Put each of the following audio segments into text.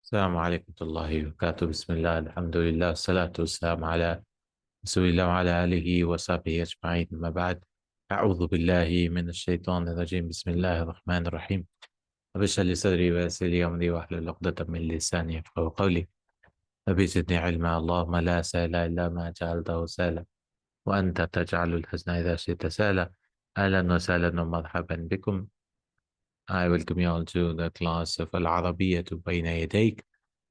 السلام عليكم ورحمة الله وبركاته. بسم الله، الحمد لله، والصلاة والسلام على رسول الله وعلى آله وصحبه أجمعين. أما بعد، أعوذ بالله من الشيطان الرجيم. بسم الله الرحمن الرحيم. رب اشرح لي صدري ويسر لي أمري واحلل عقدة من لساني يفقهوا قولي. رب زدني علما. اللهم لا سهل إلا ما جعلته سهلا وأنت تجعل الحزن إذا شئت سهلا. أهلا وسهلا ومرحبا بكم. I welcome you all to the class of Al-Arabiyya to Bayna Yadayk.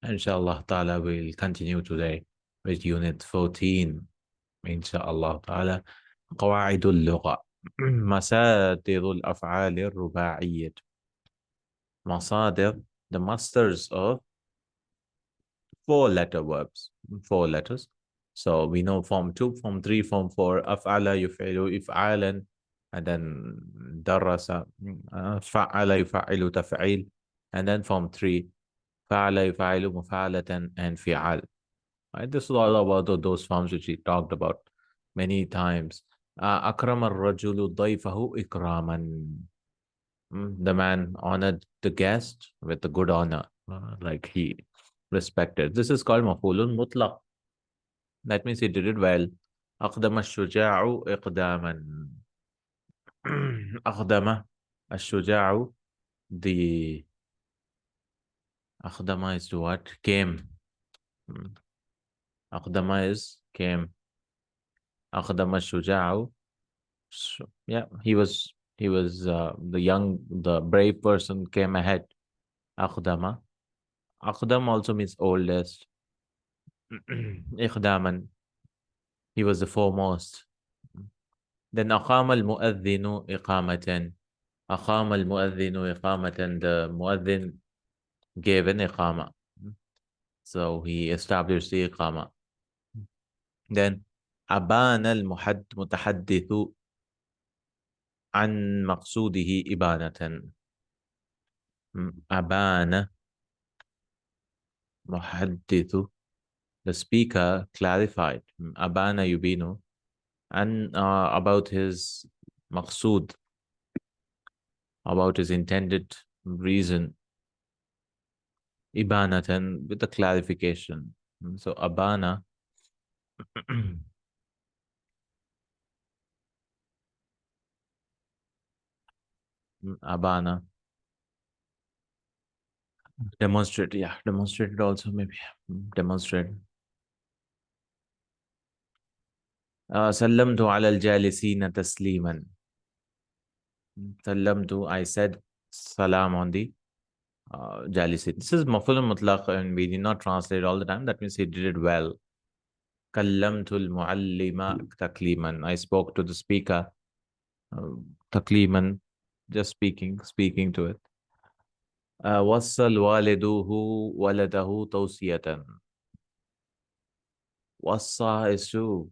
Inshallah ta'ala, we'll continue today with unit 14. Inshallah ta'ala. قواعد اللغة. مصادر الأفعال الرباعية. مصادر, the masters of four-letter verbs. Four letters. So we know form 2, form 3, form 4. أفعل يفعل إفعالا. And then درس فعل يفعل تفعيل. And then form 3. فعل يفعل مفعلة and فعال. Right? This is all about those forms which we talked about many times. أكرم الرجل ضيفه إكراما. The man honored the guest with a good honor, like he respected. This is called مفعول مطلق. That means he did it well. أقدم الشجاع إقداما. أقدم الشجاع, the أقدم is to what? Came. أقدم is came. أقدم الشجاع. Yeah, he was the brave person came ahead. أقدم. أقدم also means oldest. إقداما, he was the foremost. Then أقام المؤذن إقامة. أقام المؤذن إقامة, the muadhin gave an إقامة. So he established the إقامة. Then أبان المتحدث عن مقصوده إبانة. أبان محدث, the speaker clarified. أبان يبين, and about his maqsood, about his intended reason. Ibanatan, with a clarification. So abana abana, demonstrate. Yeah, demonstrated also, maybe. Demonstrate. سلمت على الجالسين تسليما. سلمت, I said salam on the jalisin. This is maf'ul mutlaq and we did not translate all the time. That means he did it well. كلمت المعلم تكليما. I spoke to the speaker تكليما, just speaking to it. وصل والده ولده توصية. وصى is to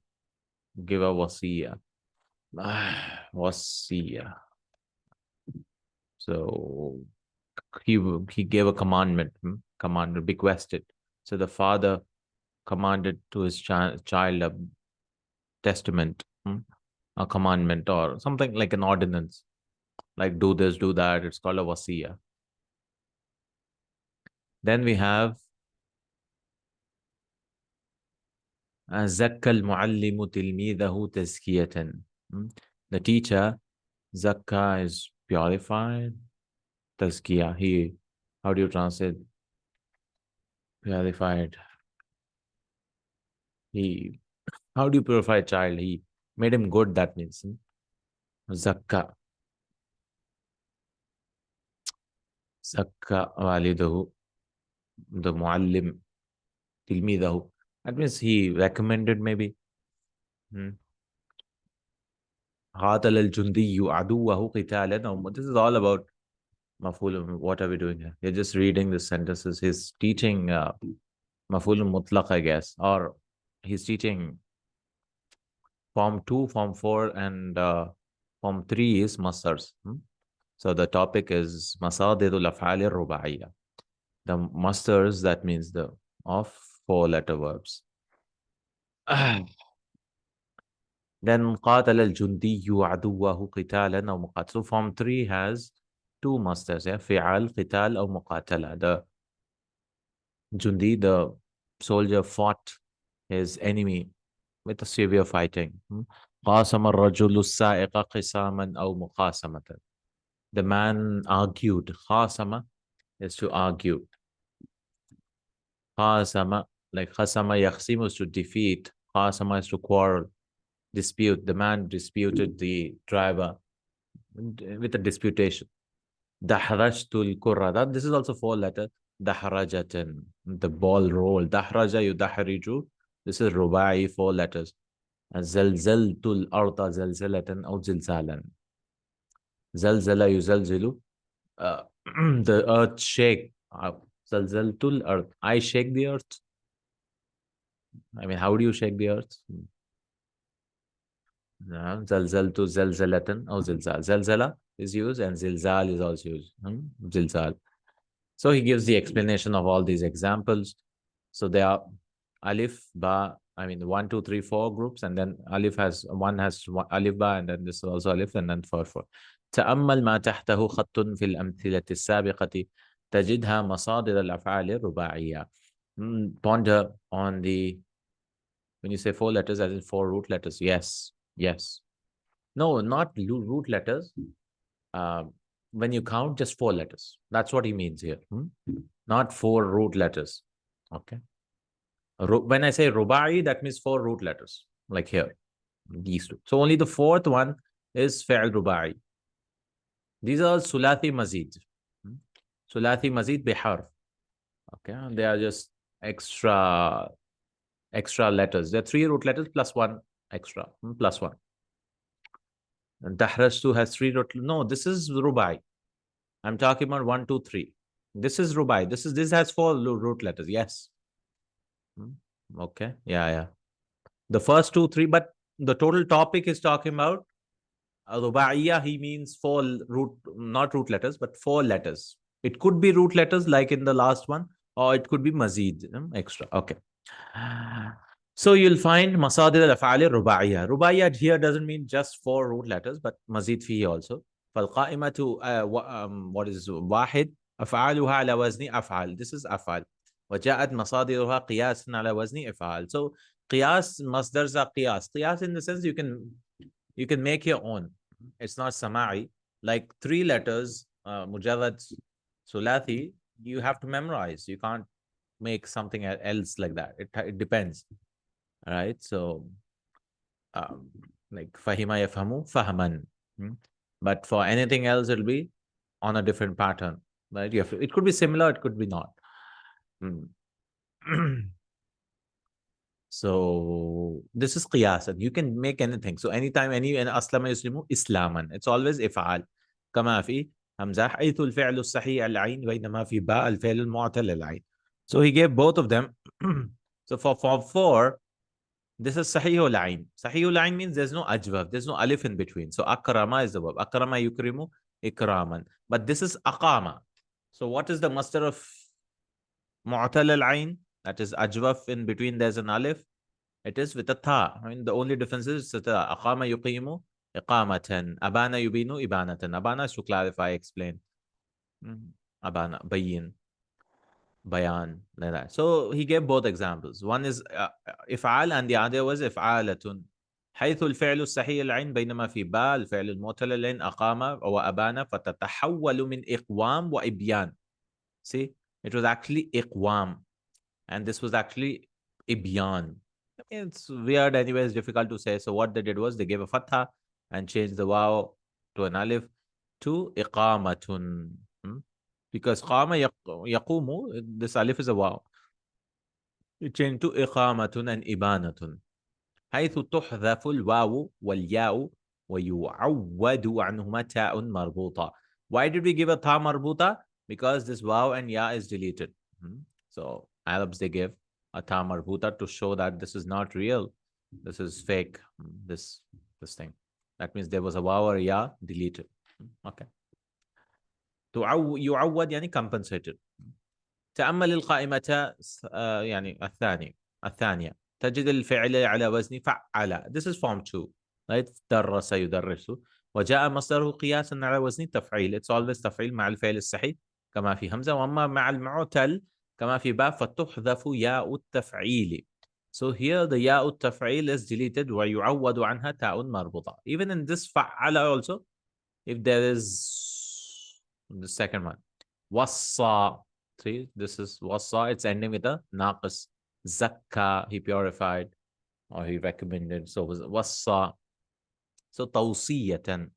give a wasiya. Wasiya. So he gave a commandment, bequested. So the father commanded to his child a testament, a commandment, or something like an ordinance, like do this, do that. It's called a wasiya. Then we have زكى المعلم تلميذه تزكية. The teacher, zakka is purified. Tazkiyah, how do you translate purified? How do you purify a child? He made him good, that means. Zakka. Zakka walidahu, the muallim, tilmidahu. That means he recommended, maybe. قاتل الجندي عدوه قتالا. This is all about maf'ul. What are we doing here? You're just reading the sentences. He's teaching maf'ul mutlaq, I guess, or he's teaching form 2, form 4, and form 3 is masdars. So the topic is masadirul af'al al-ruba'iyya. The masdars, that means the of 4-letter verbs. Then قاتل الجندي عدوه قتالا أو مقاتلة. So form 3 has 2 masdars, yeah, فعال, قتال, or مقاتلة. The Jundi, the soldier, fought his enemy with a severe fighting. قاسم الرجل السائق قساما أو مقاسمة. The man argued. خاصمة is to argue. خاصمة, like خاصمة يخصم is to defeat. خاصمة is to quarrel, dispute. The man disputed the driver with a disputation. دحرجت الكرة. This is also 4 letters. دحرجة, the ball roll. دحرج يدحرج. This is رباعي, 4 letters. زلزلت الأرض زلزلة أو زلزالا. زلزل يزلزل. The earth shake. زلزلت الأرض. I shake the earth. I mean, how do you shake the earth? زلزلت زلزلة أو زلزال. زلزلة is used and zilzal is also used. Zilzal. So he gives the explanation of all these examples. So they are alif, ba, I mean 1, 2, 3, 4 groups, and then alif has alif ba, and then this is also alif, and then 4. تأمل ما تحته خط في الأمثلة السابقة تجدها مصادر الأفعال الرباعية. Ponder on the, when you say 4 letters, as in 4 root letters. Yes. No, not root letters. When you count just 4 letters. That's what he means here. Not 4 root letters. Okay. When I say rubai, that means 4 root letters. Like here. These 2. So only the 4th one is fi'l rubai. These are sulathi mazid. Sulathi mazid biharf. Okay. They are just extra letters. There are 3 root letters plus 1 extra. Plus 1. And Dahrajtu has 3 root. No, this is rubai. I'm talking about 1, 2, 3. This is rubai. This has 4 root letters. Yes. Okay. Yeah. The first 2, 3, but the total topic is talking about rubaiya. He means 4 not root letters, but 4 letters. It could be root letters like in the last one, or it could be mazid, extra. Okay. So you'll find masadir al-af'al rubaiya. Rubaiya here doesn't mean just 4 root letters, but mazid fihi also. فالقائمة what is واحد أفعالها على وزن أفعال. This is أفعال. وجاءت مصادرها قياس على وزن أفعال. So قياس مصدر's are قياس. قياس in the sense you can make your own. It's not sama'i. Like 3 letters, mujarrad sulathi, you have to memorize. You can't make something else like that. It depends. All right. So like fahima yafhamu fahman. But for anything else, it'll be on a different pattern. Right? It could be similar, it could be not. So this is qiyas, and you can make anything. So anytime aslama yuslimu islaman, it's always if'al. كما في همزة حيث الفعل الصحيح العين بينما في باء الفعل المعتل العين. So he gave both of them. So for 4, this is sahih al-ain. Sahih al-ain means there's no ajwab, there's no alif in between. So akrama is the verb. Akrama yukrimu ikraman. But this is aqama. So what is the masdar of mu'tal al-ain? That is ajwaf in between, there's an alif. It is with a tha. I mean, the only difference is aqama yuqimu iqamatan. Abana yubinu ibanatan. Abana is to clarify, explain. Abana, bayin. Bayan, like that. So he gave both examples. One is if'al and the other was if'alatun. حيث الفعل الصحيح العين بينما في باء الفعل المعتل العين أقام وأبان فتتحول من إقوام وإبيان. See, it was actually إقوام and this was actually إبيان. It's weird anyway, it's difficult to say. So what they did was they gave a fatha and changed the waw to an alif to إقامة. Because qama yaqumu, this alif is a waw. It changed to iqamatun and ibanatun. حيث تحذف الواو والياء ويعود عنهما تاء مربوطة. Why did we give a ta marbuta? Because this waw and ya is deleted. So Arabs, they give a ta marbuta to show that this is not real. This is fake. This thing. That means there was a waw or ya deleted. Okay. يعود يعني compensated. تأمل القائمة يعني الثانية تجد الفعل على وزن فعل. This is form 2. Right? درس يدرس وجاء مصدره قياسا على وزن تفعيل. It's always تفعيل مع الفعل الصحيح كما في همزة. وأما مع المعتل كما في باب فتحذف ياء التفعيل. So here the ياء التفعيل is deleted ويعوض عنها تاء مربوطة. Even in this فعل also, if there is the second one, وصى. See, this is وصى, it's ending with a ناقص. زكى, he purified or he recommended. So وصى. So توصية.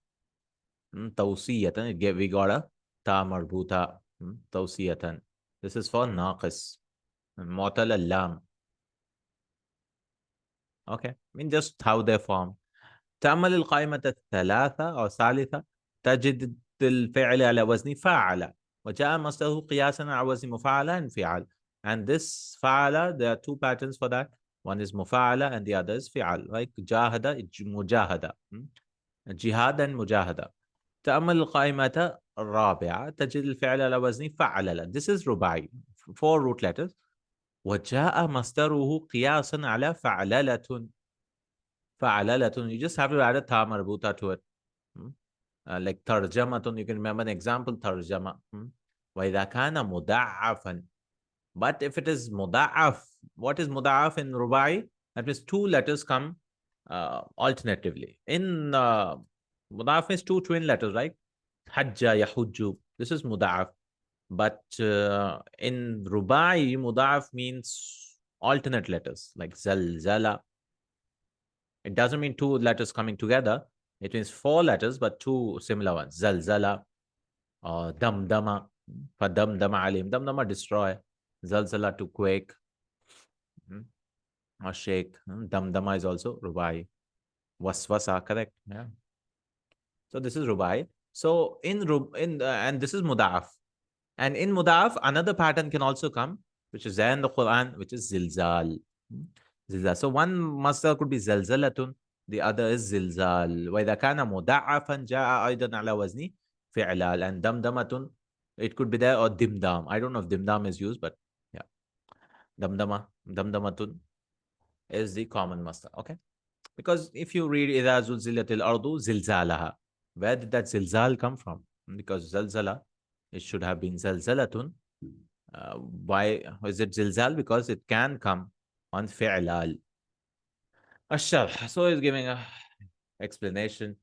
توصية, we got a تا مربوطة. توصية. This is for ناقص. معتل اللام. Okay, I mean just how they form. تأمل القائمة الثلاثة أو ثالثة تجد الفعل على وزن فاعل وجاء مصدره قياسا على وزن مفاعل انفعال. And this فعل, there are two patterns for that. One is مفاعل and the other is فعل. Like جاهد, مجاهدة. جهاد and مجاهدة. تأمل القائمة الرابعة تجد الفعل على وزن فعلل. This is رباعي. 4 root letters. وجاء مصدره قياسا على فعللة. فعللة. You just have to add a tha marbuta to it. Like ترجمة. You can remember an example. ترجمة. وإذا كان مضاعفا. But if it is مضاعف, what is مضاعف in rubai? That means 2 letters come alternatively. In مضاعف means 2 twin letters, right? حج يحج. This is مضاعف. But in rubai, مضاعف means alternate letters like زلزلة. It doesn't mean 2 letters coming together. It means 4 letters, but 2 similar ones. Zalzala or damdama. Fadamdama alim. Damdama destroy. Zalzala to quake. Or shake. Damdama is also rubai. Waswasa, correct? Yeah. So this is rubai. So and this is mudaf. And in mudaf, another pattern can also come, which is there in the Quran, which is zilzal. Zilzal. So one masdar could be zalzalatun, the other is zilzal. وإذا كان مضاعفا جاء أيضا على وزن فعلال. And damdamatun, it could be there, or dimdam. I don't know if dimdam is used, but yeah. Damdamatun is the common masdar. Okay. Because if you read إذا زلزلت الأرض زلزالها, where did that zilzal come from? Because zalzala, it should have been zalzalatun. Why is it zilzal? Because it can come on fi'lal. الشرح. So he's giving a explanation.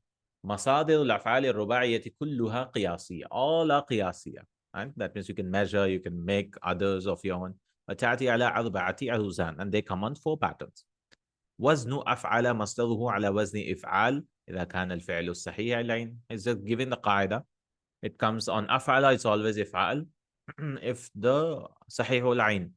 مصادر الأفعال الرباعية كلها قياسية. All are قياسية. Right? That means you can measure, you can make others of your own. وتأتي على أربعة أوزان. And they come on 4 patterns. وزن أفعل مصدره على وزن إفعال إذا كان الفعل الصحيح العين. He's just giving the قاعدة. It comes on أفعل, it's always إفعال. If the صحيح العين,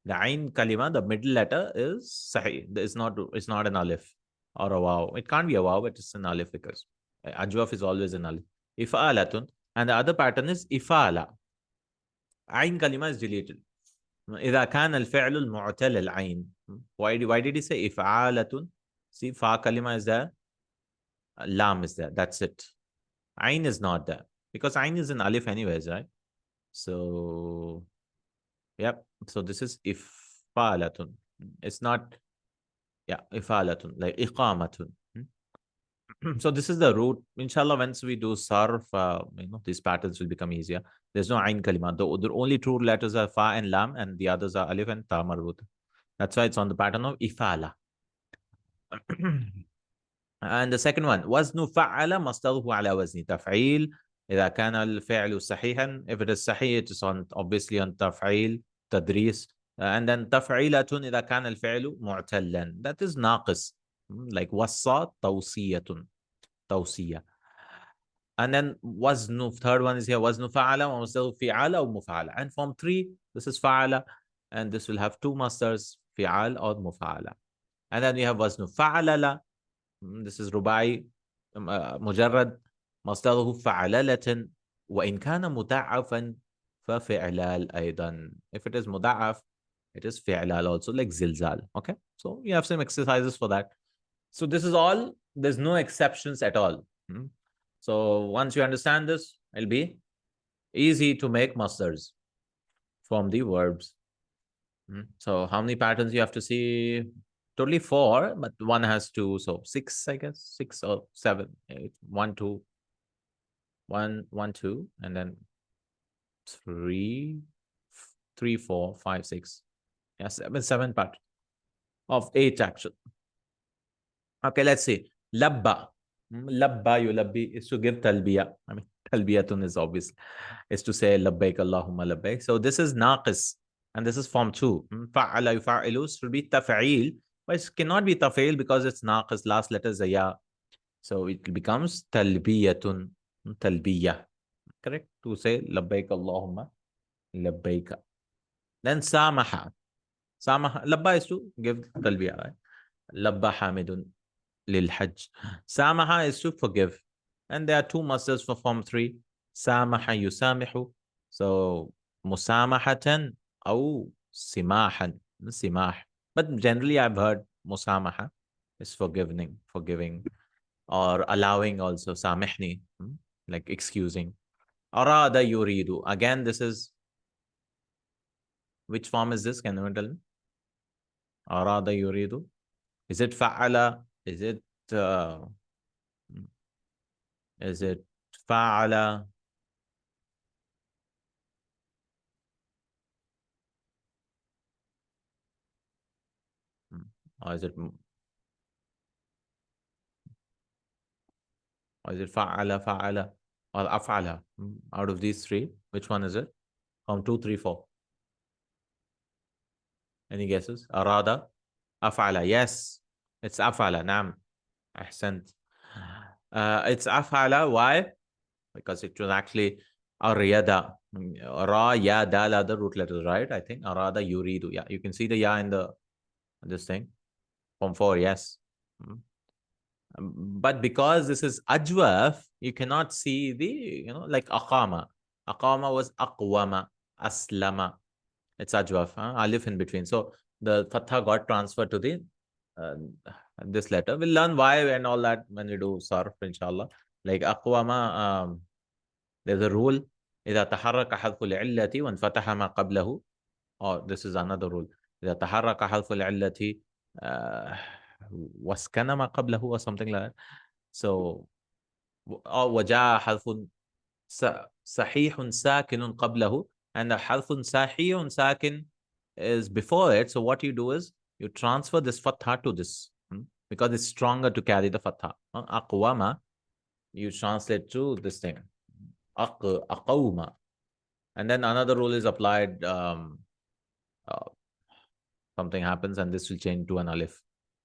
the ain kalima, the middle letter is sahih. It's not an alif or a waw. It can't be a waw, but it's an alif because ajwaf is always an alif. Ifa'alatun. And the other pattern is ifala. Ain kalima is deleted. إذا كان الفعل المعتل العين. Why did he say ifa'alatun? See, fa kalima is there. Lam is there. That's it. Ain is not there. Because ain is an alif anyways, right? So yep. So this is ifalatun. It's not, yeah, ifalatun, like iqamatun. So this is the root. Inshallah, once we do sarf, these patterns will become easier. There's no ain kalima. The only true letters are fa and lam, and the others are alif and ta marbut. That's why it's on the pattern of ifala. And the second one, وزن فعل مصدره على وزن تفعيل إذا كان الفعل صحيحا. If it is sahih, it is on obviously on تفعيل, تدريس. And then تفعيلة إذا كان الفعل معتلا. That is ناقص. Like وصى توصية. توصية. And then وزن, third one is here, وزن فعل ومصدره فعال أو مفعل. And form 3, this is فعل, and this will have 2 masters, فعال or مفعل. And then we have وزن فعلل. This is رباعي مجرد مصدره فعللة وإن كان مضاعفا ففعلال أيضا. If it is مضاعف, it is فعلال also, like زلزال. Okay, so you have some exercises for that. So this is all, there's no exceptions at all. So once you understand this, it'll be easy to make masters from the verbs. So how many patterns you have to see? Totally 4, but one has 2, so 6, I guess. 6 or 7, 8, 1, 2, 1, 1, 2, and then 3, 3, 4, 5, 6. Yes, seven part of 8 action. Okay, let's see. Labba. Labba yulabbi is to give talbiya. I mean, talbiyatun is obvious. Is to say labbaik Allahumma labbaik. So this is naqis. And this is form 2. Fa'ala yufa'ilu should be taf'il. But it cannot be taf'il because it's naqis. Last letter is a ya. So it becomes talbiyatun. Talbiya. Correct? To say labbaik Allahumma labbaik. Then samaha. Samaha. Labba is to give talbiya. Right? Labba hamidun. Lil Hajj. Samaha is to forgive. And there are two masters for form 3. Samaha yusamihu. So musamahatan or simahan. Simah. But generally I've heard musamaha is forgiving or allowing also. Samihni, like excusing. Arada yuridu. Again, this is, which form is this? Can you tell me? Arada yuridu. Is it fa'ala? Is it uh, fa'ala? Or is it fa'ala or af'ala? Out of these three, which one is it? From 2, 3, 4. Any guesses? Arada, af'ala. Yes, it's af'ala. Naam. Ahsant. It's af'ala. Why? Because it was actually ariyada. Ra, ya, dal are the root letters, right? I think arada yuridu. Yeah, you can see the ya in this thing. Form 4, yes. But because this is ajwaf, you cannot see the, like aqama. Aqama was aqwama, aslama. It's ajwaf, alif in between. So the fatha got transferred to the this letter. We'll learn why and all that when we do sarf, inshallah. Like aqwama, there's a rule. إذا تحرك حذف العلة وانفتح ما قبله. Oh, this is another rule. إذا تحرك حذف العلة واسكن ما قبله or something like that. So وجاء حذف صحيح ساكن قبله, and the حذف صحيح ساكن is before it. So what you do is you transfer this fatha to this, because it's stronger to carry the fatha. Aqwama, you translate to this thing. Aqawma. And then another rule is applied. Something happens and this will change to an alif,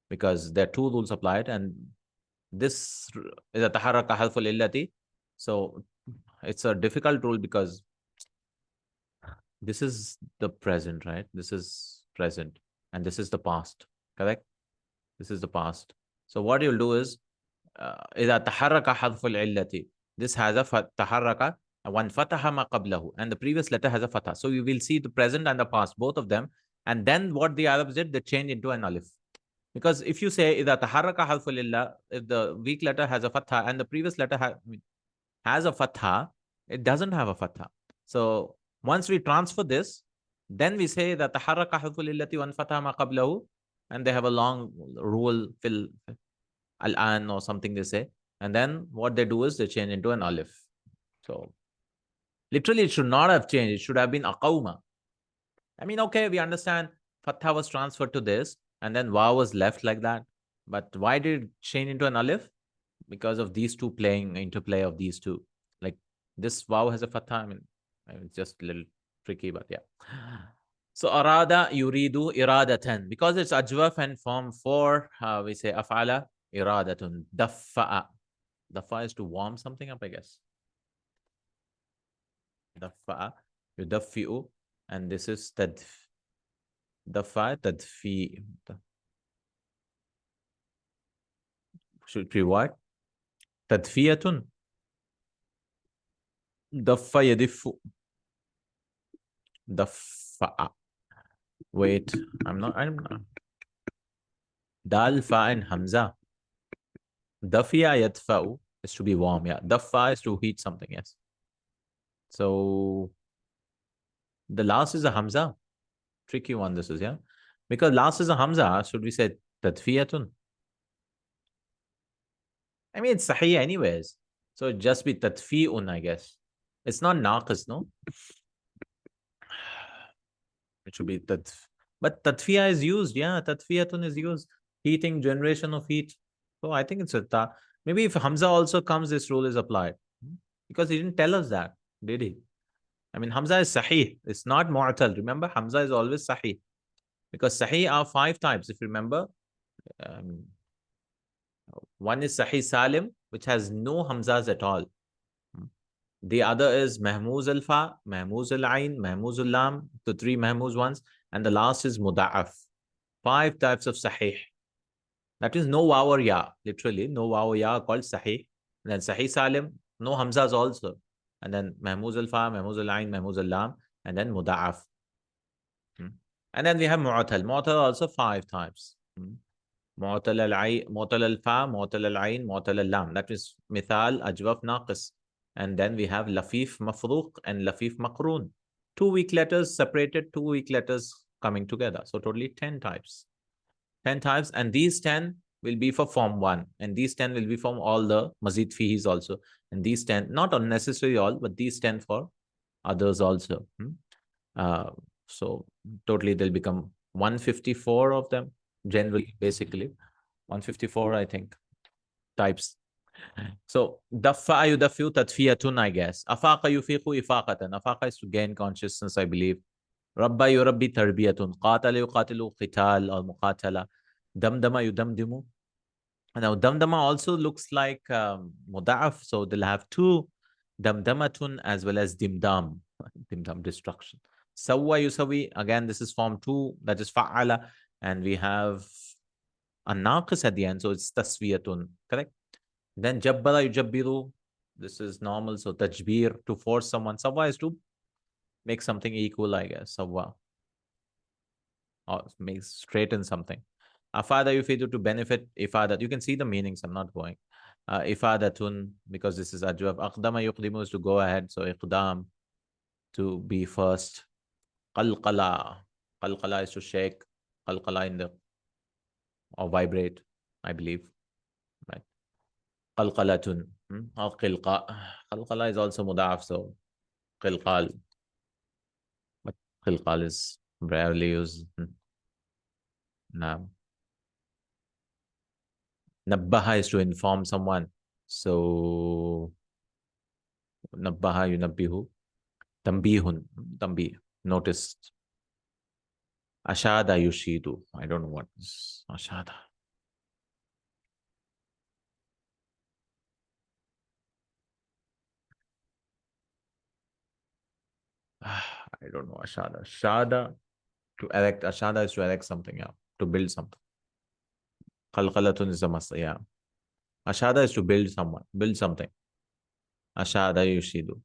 because there are two rules applied, and this is a taharraka halful illati. So it's a difficult rule because this is the present, right? This is present and this is the past, correct? This is the past. So what you'll do is إذا تحرك حذف العلة, this has a taharraka, one fataha ma qablahu, and the previous letter has a fatha. So you will see the present and the past, both of them. And then what the Arabs did, they changed into an alif. Because if you say إذا تحرك حذف العلة, if the weak letter has a fatha and the previous letter has a fatha, it doesn't have a fatha. So once we transfer this, then we say that تحرك حذف العلة وان فتح ما قبله, and they have a long rule, fil al-an or something they say. And then what they do is they change into an alif. So literally it should not have changed. It should have been aqawma. I mean, okay, we understand fatha was transferred to this and then waw was left like that. But why did it change into an alif? Because of these two interplay of these two. Like this waw has a fatha. I mean, it's just a little tricky, but yeah. So arada yuridu iradatan. Because it's ajwaf and form 4, we say af'ala iradatun. Daffa'a. Daffa is to warm something up, I guess. Daffa'a. Yudaffi'u. And this is daffa, tadfi. Should be what? Tadfiyatun. Daffa yadiffu. Daffa'a. Wait, I'm not. Dal, fa, and hamza. Dafiya yadfa'u is to be warm. Yeah. Daffa is to heat something. Yes. So the last is a hamza. Tricky one this is, yeah. Because last is a hamza. Should we say tadfiyatun? I mean, it's sahih anyways. So it just be tadfi'un, I guess. It's not naqis, no? It should be tadf. But tadfiya is used. Yeah, tadfiyatun is used. Heating, generation of heat. So I think it's a ta. Maybe if Hamza also comes, this rule is applied. Because he didn't tell us that, did he? I mean, Hamza is sahih. It's not mu'tal. Remember, Hamza is always sahih. Because sahih are 5 types, if you remember. Um, one is sahih salim, which has no Hamzas at all. The other is Mahmuz al Fa, Mahmuz al Ain, Mahmuz al Lam, the 3 Mahmuz ones. And the last is Muda'af. 5 types of Sahih. That is no waw or ya, literally. No waw or ya are called Sahih. And then Sahih Salim, no Hamzas also. And then Mahmuz al Fa, Mahmuz al Ain, Mahmuz al Lam, and then Muda'af. And then we have Mu'tal. Mu'tal also 5 types. Mu'tal al-Ain, Mu'tal al-Fa, Mu'tal al-Ain, Mu'tal al-Lam. That is Mithal, Ajwaf, Naqis. And then we have Lafif Mafruq and Lafif Maqroon. 2 weak letters separated, 2 weak letters coming together. So totally 10 types. 10 types. And these 10 will be for Form 1. And these 10 will be from all the Mazid Fihis also. And these 10, not unnecessarily all, but these 10 for others also. So totally they'll become 154 of them, generally, basically. 154, I think, types. So, Daffa yudafiu tadfiyatun, I guess. Afaqa yufiqu ifaqatan. Afaqa is to gain consciousness, I believe. Rabba yurabbi tarbiyatun. Qatala yuqatilu qital or muqatala. Damdama yudamdimu. Now, damdama also looks like muda'af. So, they'll have 2 damdamatun as well as dimdam. Dimdam, destruction. Sawwa yusawi. Again, this is form 2. That is fa'ala. And we have a naqis at the end. So, it's taswiyatun. Correct? Then jabbara yujabbiru. This is normal. So tajbir, to force someone. Sawwa is to make something equal, I guess. Sawwa. Or make straighten something. Afada yufidu, to benefit. Ifada. You can see the meanings. I'm not going. Ifadatun, because this is ajwab. Aqdama yuqdimu is to go ahead. So iqdam, to be first. Qalqala. Qalqala is to shake. Qalqala in the, or vibrate, I believe. Right. Qalqalatun. Or qilqa. Qalqala is also mudaf, so qilqal. But qilqal is rarely used. Nabbaha is to inform someone. So nabbaha yunabbihu. Tambihun. Tambih. Noticed. Ashada yushidu. I don't know what is ashada. I don't know ashada. Shada, to erect. Ashada is to erect something, yeah. To build something. Qalqalatun is a must, yeah. Ashada is to build someone, build something. Ashada yushidu.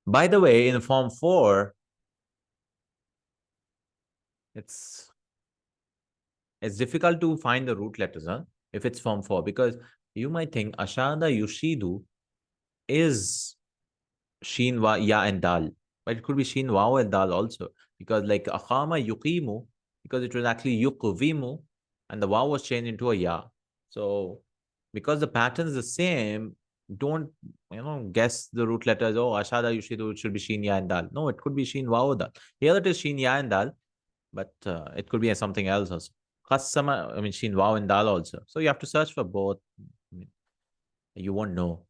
By the way, in form 4, it's difficult to find the root letters, huh? If it's form 4, because you might think ashada yushidu is sheen, wa, ya, and dal. But it could be sheen, waw, and dal also. Because like akhama yuqimu, because it was actually yuqvimu, and the waw was changed into a ya. So because the pattern is the same, don't guess the root letters. Oh, ashada yushidu, it should be sheen, ya, and dal. No, it could be sheen, waw, dal. Here it is sheen, ya, and dal, but it could be something else also. Qassama, I mean sheen, waw, and dal also. So you have to search for both. I mean, you won't know.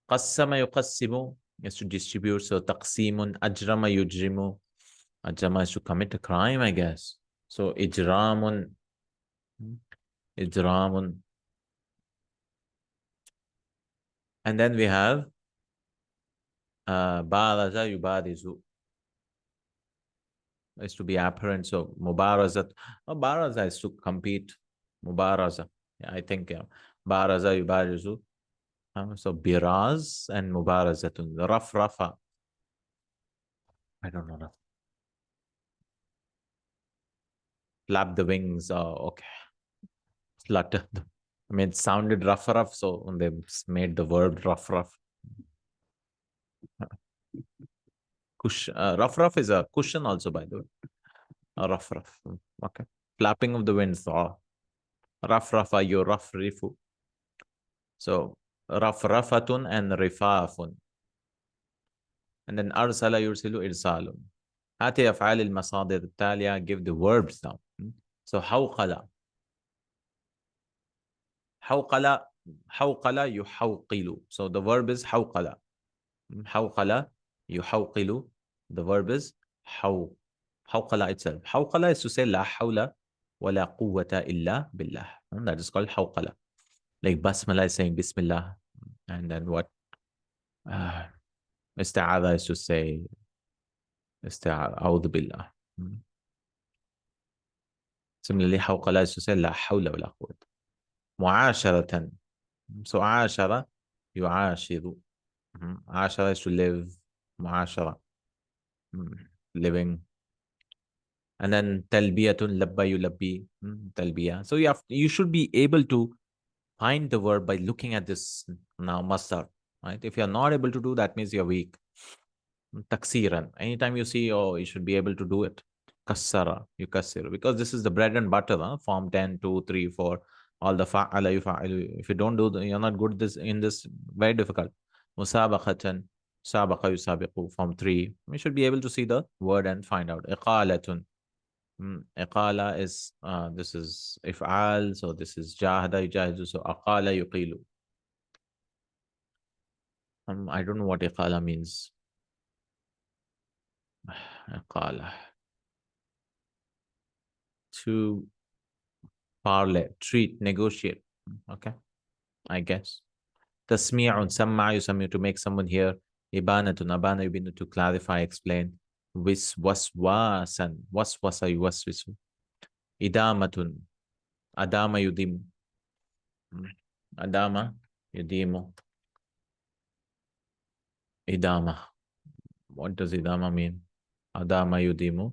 Qassama yuqassimu is to distribute. So taqsimun. Ajrama yujrimu. Ajrama is to commit a crime, I guess. So ijramun. Ijramun. And then we have baraza yubadizu, is to be apparent. So mubarazat. Oh, baraza is to compete. Mubaraza. Yeah, I think, yeah. Baraza yubadizu. So biraz and mubarazatun. Rafa. I don't know. Flap the wings. Oh, okay. Flutter. I mean, it sounded rough, so they made the word rough. Rough is a cushion also, by the way. Rough. Okay. Flapping of the winds. Oh. Rafa, you rough rifu. So rafatun and rifafun. And then arsala yursilu irsalun. هاتي أفعال المصادر التالية. Give the verbs now. So حوقل. حوقل. حوقل يحوقل. So the verb is حوقل. حوقل يحوقل. The verb is حوقل itself. حوقل is to say لا حول ولا قوة إلا بالله. That is called حوقل. Like basmala is saying Bismillah. And then what? Isti'adha is to say Isti'adha. أعوذ بالله. Similarly, حوقل is to say لا حول ولا قوة. معاشرة. So عاشرة يعاشر. عاشرة is to live. معاشرة. Living. And then talbiyatun labba yulabbi. Talbiya. So you should be able to find the verb by looking at this now masdar. Right? If you're not able to do that, means you're weak. Taksiran. Anytime you see, oh, you should be able to do it. Kassara, yukassiru. Because this is the bread and butter, huh? Form 10, 2, 3, 4. All the fa'ala, yufa'ilu. If you don't do, you're not good in this, very difficult. Musabaqatan, sabaqa yusabiqu, form 3. You should be able to see the word and find out. Iqalatun. Iqala is, this is if'al, so this is jahada, yujahidu, so aqala yuqilu. I don't know what iqala means. Iqala. To parlay, treat, negotiate. Okay, I guess. Tasmi'un, samma yusammi, to make someone hear. Ibanatun, abana yubinu, to clarify, explain. Waswasan, waswasa yuwaswisu. Idamatun, adama yudimu. Adama yudimu. Idama. What does idama mean? Adama yudimu.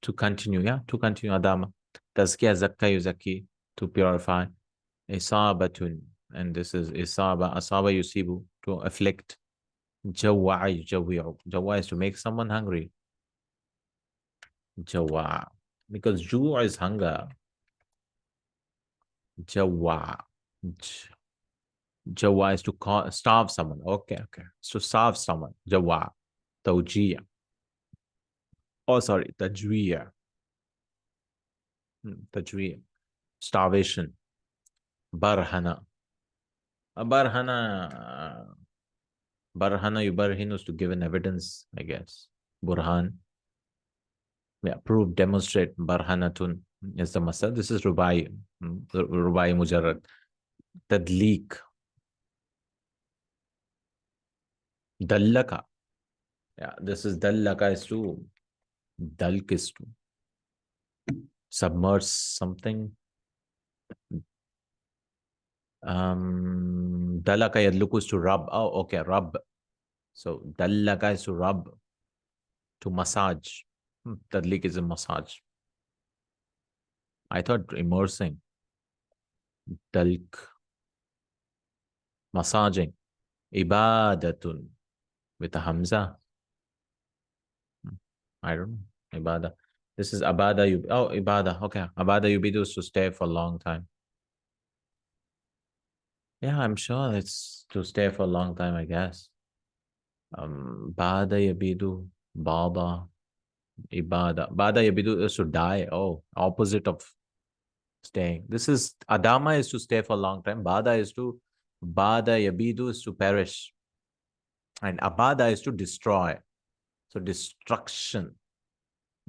To continue, yeah, to continue. Adama. Tazkiya, zakka yuzaki, to purify. Isabatun, and this is isaba. Asaba yusibu, to afflict. Jawa'a yujawi'u. Jawa is to make someone hungry. Jawa, because ju is hunger. Jawa. Jawa is to starve someone. Okay, okay. So starve someone. Jawa. Tawjiya. Oh, sorry. Tajwiya. Tajwiya. Starvation. Barhana. Barhana. Barhana yubarhinu is to give an evidence, I guess. Burhan. Yeah, prove, demonstrate. Barhanatun is the masal. This is Rubai. Rubai Mujarrad. Tadliq. Dallaka. Yeah, this is Dallaka is to Dalk is to submerge something. Dalaka yadluku is to rub. Oh, okay, rub. So Dallaka is to rub, to massage. Tadliq is a massage. I thought immersing. Dalk. Massaging. Ibadatun. With a Hamza. I don't know. Ibada. This is Abada. Oh, Ibada. Okay. Abada Yubidu is to stay for a long time. Yeah, I'm sure it's to stay for a long time, I guess. Bada Yabidu. Bada. Ibada. Bada Yabidu is to die. Oh, opposite of staying. This is Adama is to stay for a long time. Bada is to Bada Yabidu is to perish. And Abada is to destroy. So destruction.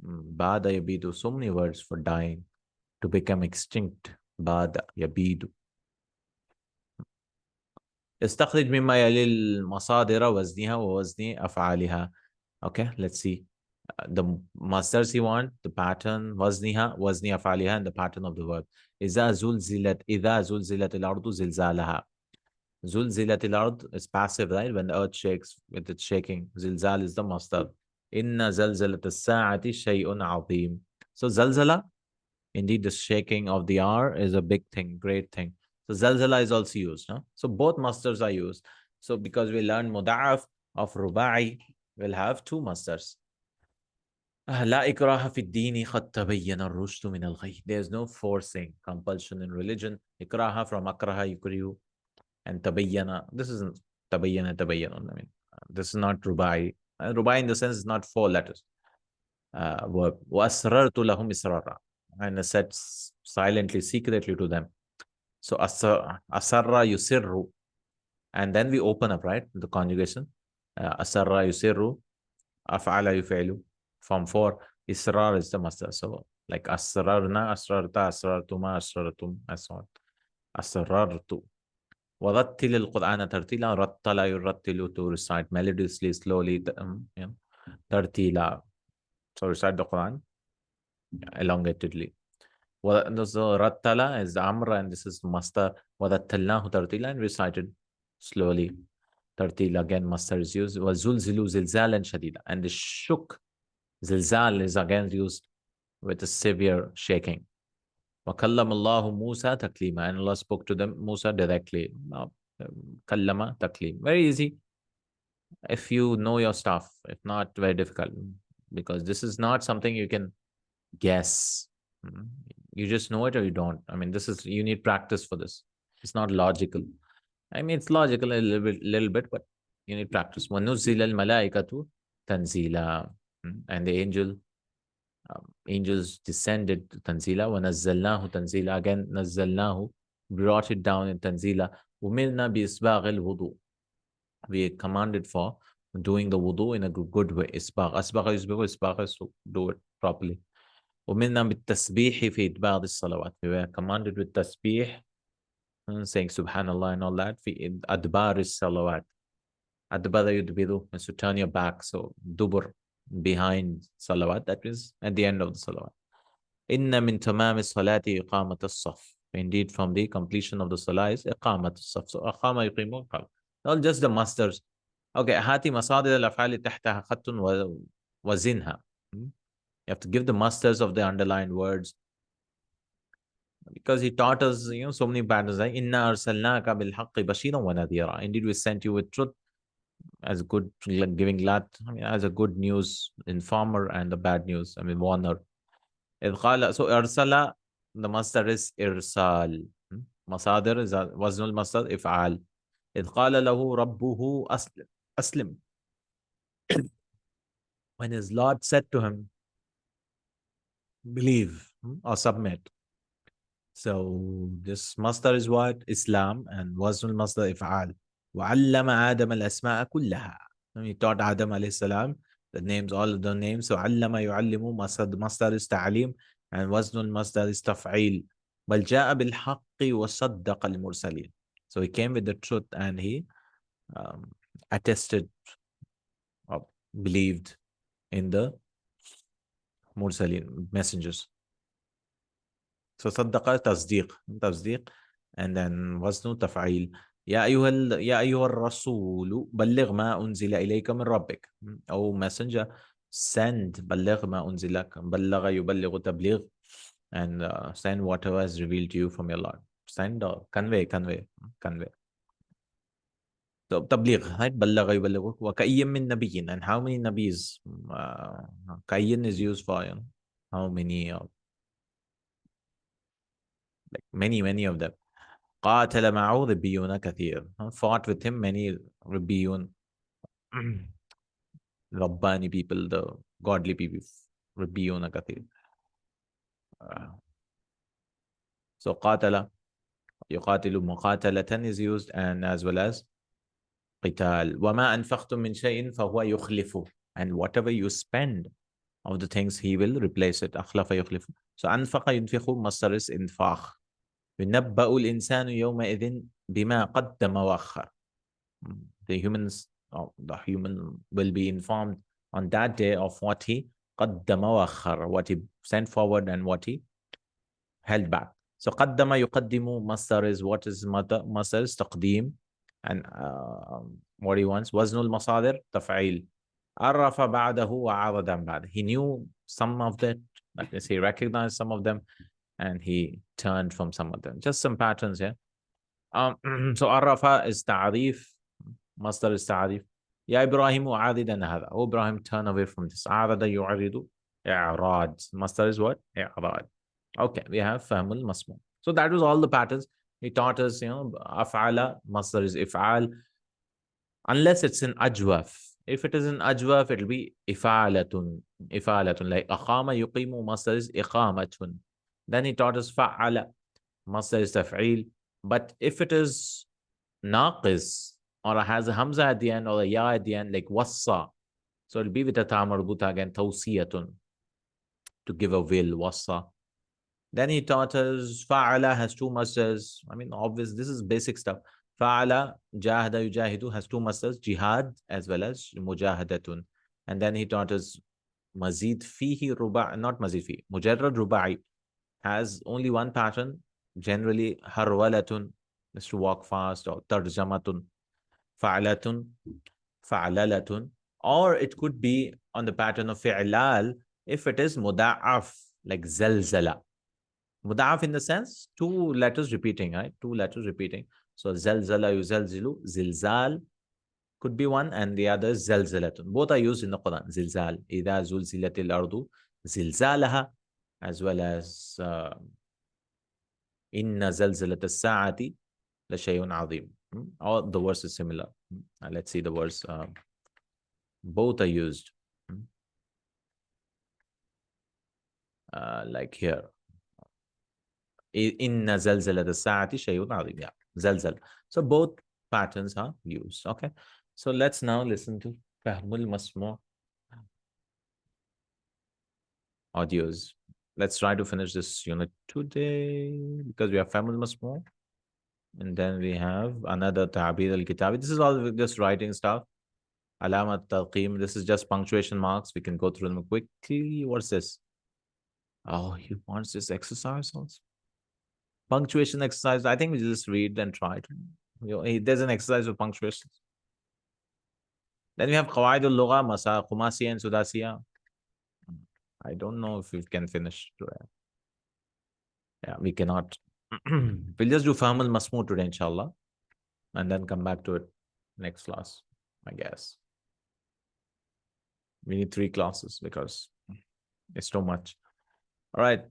Bada Yabidu. So many words for dying. To become extinct. Bada Yabidu. استخرج مما يلي المصادر وزنها ووزن أفعالها. Okay, let's see. The masters you want, the pattern, وزنها, وزن أفعالها, and the pattern of the verb. إذا زلزلت الأرض زلزالها. زلزلت الأرض is passive, right? When the earth shakes, with its shaking. زلزال is the master. إن زلزلة الساعة شيء عظيم. So زلزلة, indeed the shaking of the hour is a big thing, great thing. So zalzala is also used. Huh? So both masters are used. So because we learned muda'af of rubai, we'll have two masters. لا إكراه في الدين قد تبين الرشد من الغي. There's no forcing, compulsion in religion. إكراها from akraha yukrihu, and tabayyana. This isn't tabayyana. I mean, this is not rubai. Rubai in the sense is not 4 letters. Verb. وَأَسْرَرْتُ لَهُمْ إِسْرَارًا. And I said silently, secretly to them. So asarra yusirru. And then we open up, right? The conjugation. Asarra yusirru. Af'ala yufi'lu. Form 4. Israr is the master. So like asrarna, asrarta, asrartuma, asrartum, and so on. Asrartu. وَرَتِّلِ الْقُرْآنَ تَرْتِيلًا. رَتَّلَ يُرَتِّلُ, to recite melodiously, slowly. Tartila. So recite the Quran elongatedly. So Rattala is the Amra, and this is Master. وَرَتَّلْنَاهُ تَرْتِيلًا, and recited slowly. Tartil, again, Master is used. وَزُلْزِلُوا زِلْزَالًا شَدِيدًا, and the shook. Zilzal is again used with a severe shaking. وَكَلَّمَ اللَّهُ مُوسَى تَكْلِيمًا, and Allah spoke to them, Musa, directly. Kallama taklim. Very easy if you know your stuff. If not, very difficult, because this is not something you can guess. You just know it or you don't. I mean, you need practice for this. It's not logical. I mean, it's logical a little bit, but you need practice. وَنُزِّلَ الْمَلَائِكَةُ تَنزِيلًا, and the angels descended to tanzila. وَنَزَّلْنَاهُ tanzila, again نَزَّلْنَاهُ, brought it down in tanzila. وَمِرْنَا بِإِسْبَاغِ الْوُضُوءِ, we commanded for doing the wudu in a good way. Isbagh. Asbagha is to do it properly. وَمِرْنَا بِالتَّسْبِيحِ فِي إِدْبَاغِ الصَّلَوَاتِ, we were commanded with tasbih, saying subhanallah and all that. فِي أَدْبَارِ الصَّلَوَاتِ. Adbara yudbiru is to turn your back. So dubur, behind salawat, that is at the end of the salawat. Inna min tamam salati iqamat as-saf. Indeed, from the completion of the salah is iqamat as-saf. So aqama yuqimu qal. Not just the masters. Okay, hati masadir al-af'ali tahtaha khattun wa zinha. You have to give the masters of the underlined words, because he taught us, so many patterns. Like inna arsalnaka bil haqqi bashiran wa nadhira. Indeed, we sent you with truth, as good, giving as a good news informer and the bad news, warner. So irsala, the master is irsal. Masadir is waznul master if'al. إذ قال له ربه أسلم. When his Lord said to him, believe or submit. So this master is what? Islam, and waznul master if'al. وعلم آدم الأسماء كلها. He taught Adam alayhi salam the names, all of the names. So علم يعلم, master is ta'alim, and waznul master is taf'il. بل جاء بالحق وصدق المرسلين. So he came with the truth, and he attested or believed in the mursalin, messengers. So صدق تصديق, and then وزن تفعيل. يا أيها الرسول بلغ ما أنزل إليك من ربك. Oh messenger, send بلغ ما أنزلك. بلغ يبلغ تبليغ, and send whatever is revealed to you from your Lord. Send or convey. So tabligh, right? بلغ يبلغ. وكأي من نبي, and how many nabis? كأي is used for how many, like many of them. قاتل معه ربيون كثير. Fought with him many ربيون. Rabbani people, the godly people. ربيون كثير. So قاتل يقاتل مقاتلة is used, and as well as قتال. وما أنفقتم من شيء فهو يخلفه, and whatever you spend of the things, he will replace it. أخلف يخلف. So أنفق ينفق, master is إنفاق. ينبأ الإنسان يومئذ بما قدم وأخر. The human will be informed on that day of what he قدم وأخر, what he sent forward and what he held back. So قدم يقدم, master is what is master is تقديم, and what he wants. وزن المصادر تفعيل. عرف بعده وعرض عن بعده. He knew some of that, like I say, he recognized some of them, and he turned from some of them. Just some patterns here. So Arafa is ta'arif, master is ta'arif. Ya Ibrahim u'adidan hadha. Oh Ibrahim, turn away from this. A'rada yu'aridu i'rad. Master is what? I'rad. Okay, we have fahmul masmu. So that was all the patterns. He taught us, af'ala, master is if'al. Unless it's in ajwaf. If it is in ajwaf, it will be ifalatun. Ifalatun. Like aqama yuqimu, masdar is iqamatun. Then he taught us fa'ala, masdar is taf'il. But if it is naqis, or has a hamza at the end or a ya at the end, like wassa, so it'll be with a ta marbuta again, tawsiyatun, to give a will, wassa. Then he taught us fa'ala has two masdars. I mean, obvious, this is basic stuff. Fa'ala, jahada yujahidu has two masdars, jihad as well as mujahadatun. And then he taught us mazid fihi ruba, not mazid fihi, mujarrad ruba'i has only one pattern, generally harwalatun, is to walk fast, or tarjamatun, fa'alatun, fa'alalatun. Or it could be on the pattern of fi'lal if it is muda'af, like zalzala. Mudaf in the sense, two letters repeating, right? Two letters repeating. So zalzala yuzalzilu, zilzal could be one, and the other is zalzalatun. Both are used in the Quran. Zilzal, idha zulzilatil ardu, zilzalaha, as well as inna zalzalat as-sa'ati la shay'un azim. All the verse is similar. Let's see the verse. Both are used. Like here. Inna zalzalat as-sa'ati shay'un azim. Yeah, zalzal. So both patterns are used. Okay. So let's now listen to Fahmul Masmu' audios. Let's try to finish this unit today because we have Fahmul Masmu', and then we have another Ta'bir al-Kitabi. This is all just writing stuff. Alamat Talqim. This is just punctuation marks. We can go through them quickly. What's this? Oh, he wants this exercise also. Punctuation exercise. I think we just read and try to. There's an exercise with punctuations. Then we have Qawaid al-Lugha, Masa, Khumasiya and Sudasiya. I don't know if we can finish today. Yeah, we cannot. We'll just do Fahm al-Masmu' today, inshallah, and then come back to it next class, I guess. We need 3 classes because it's too much. All right.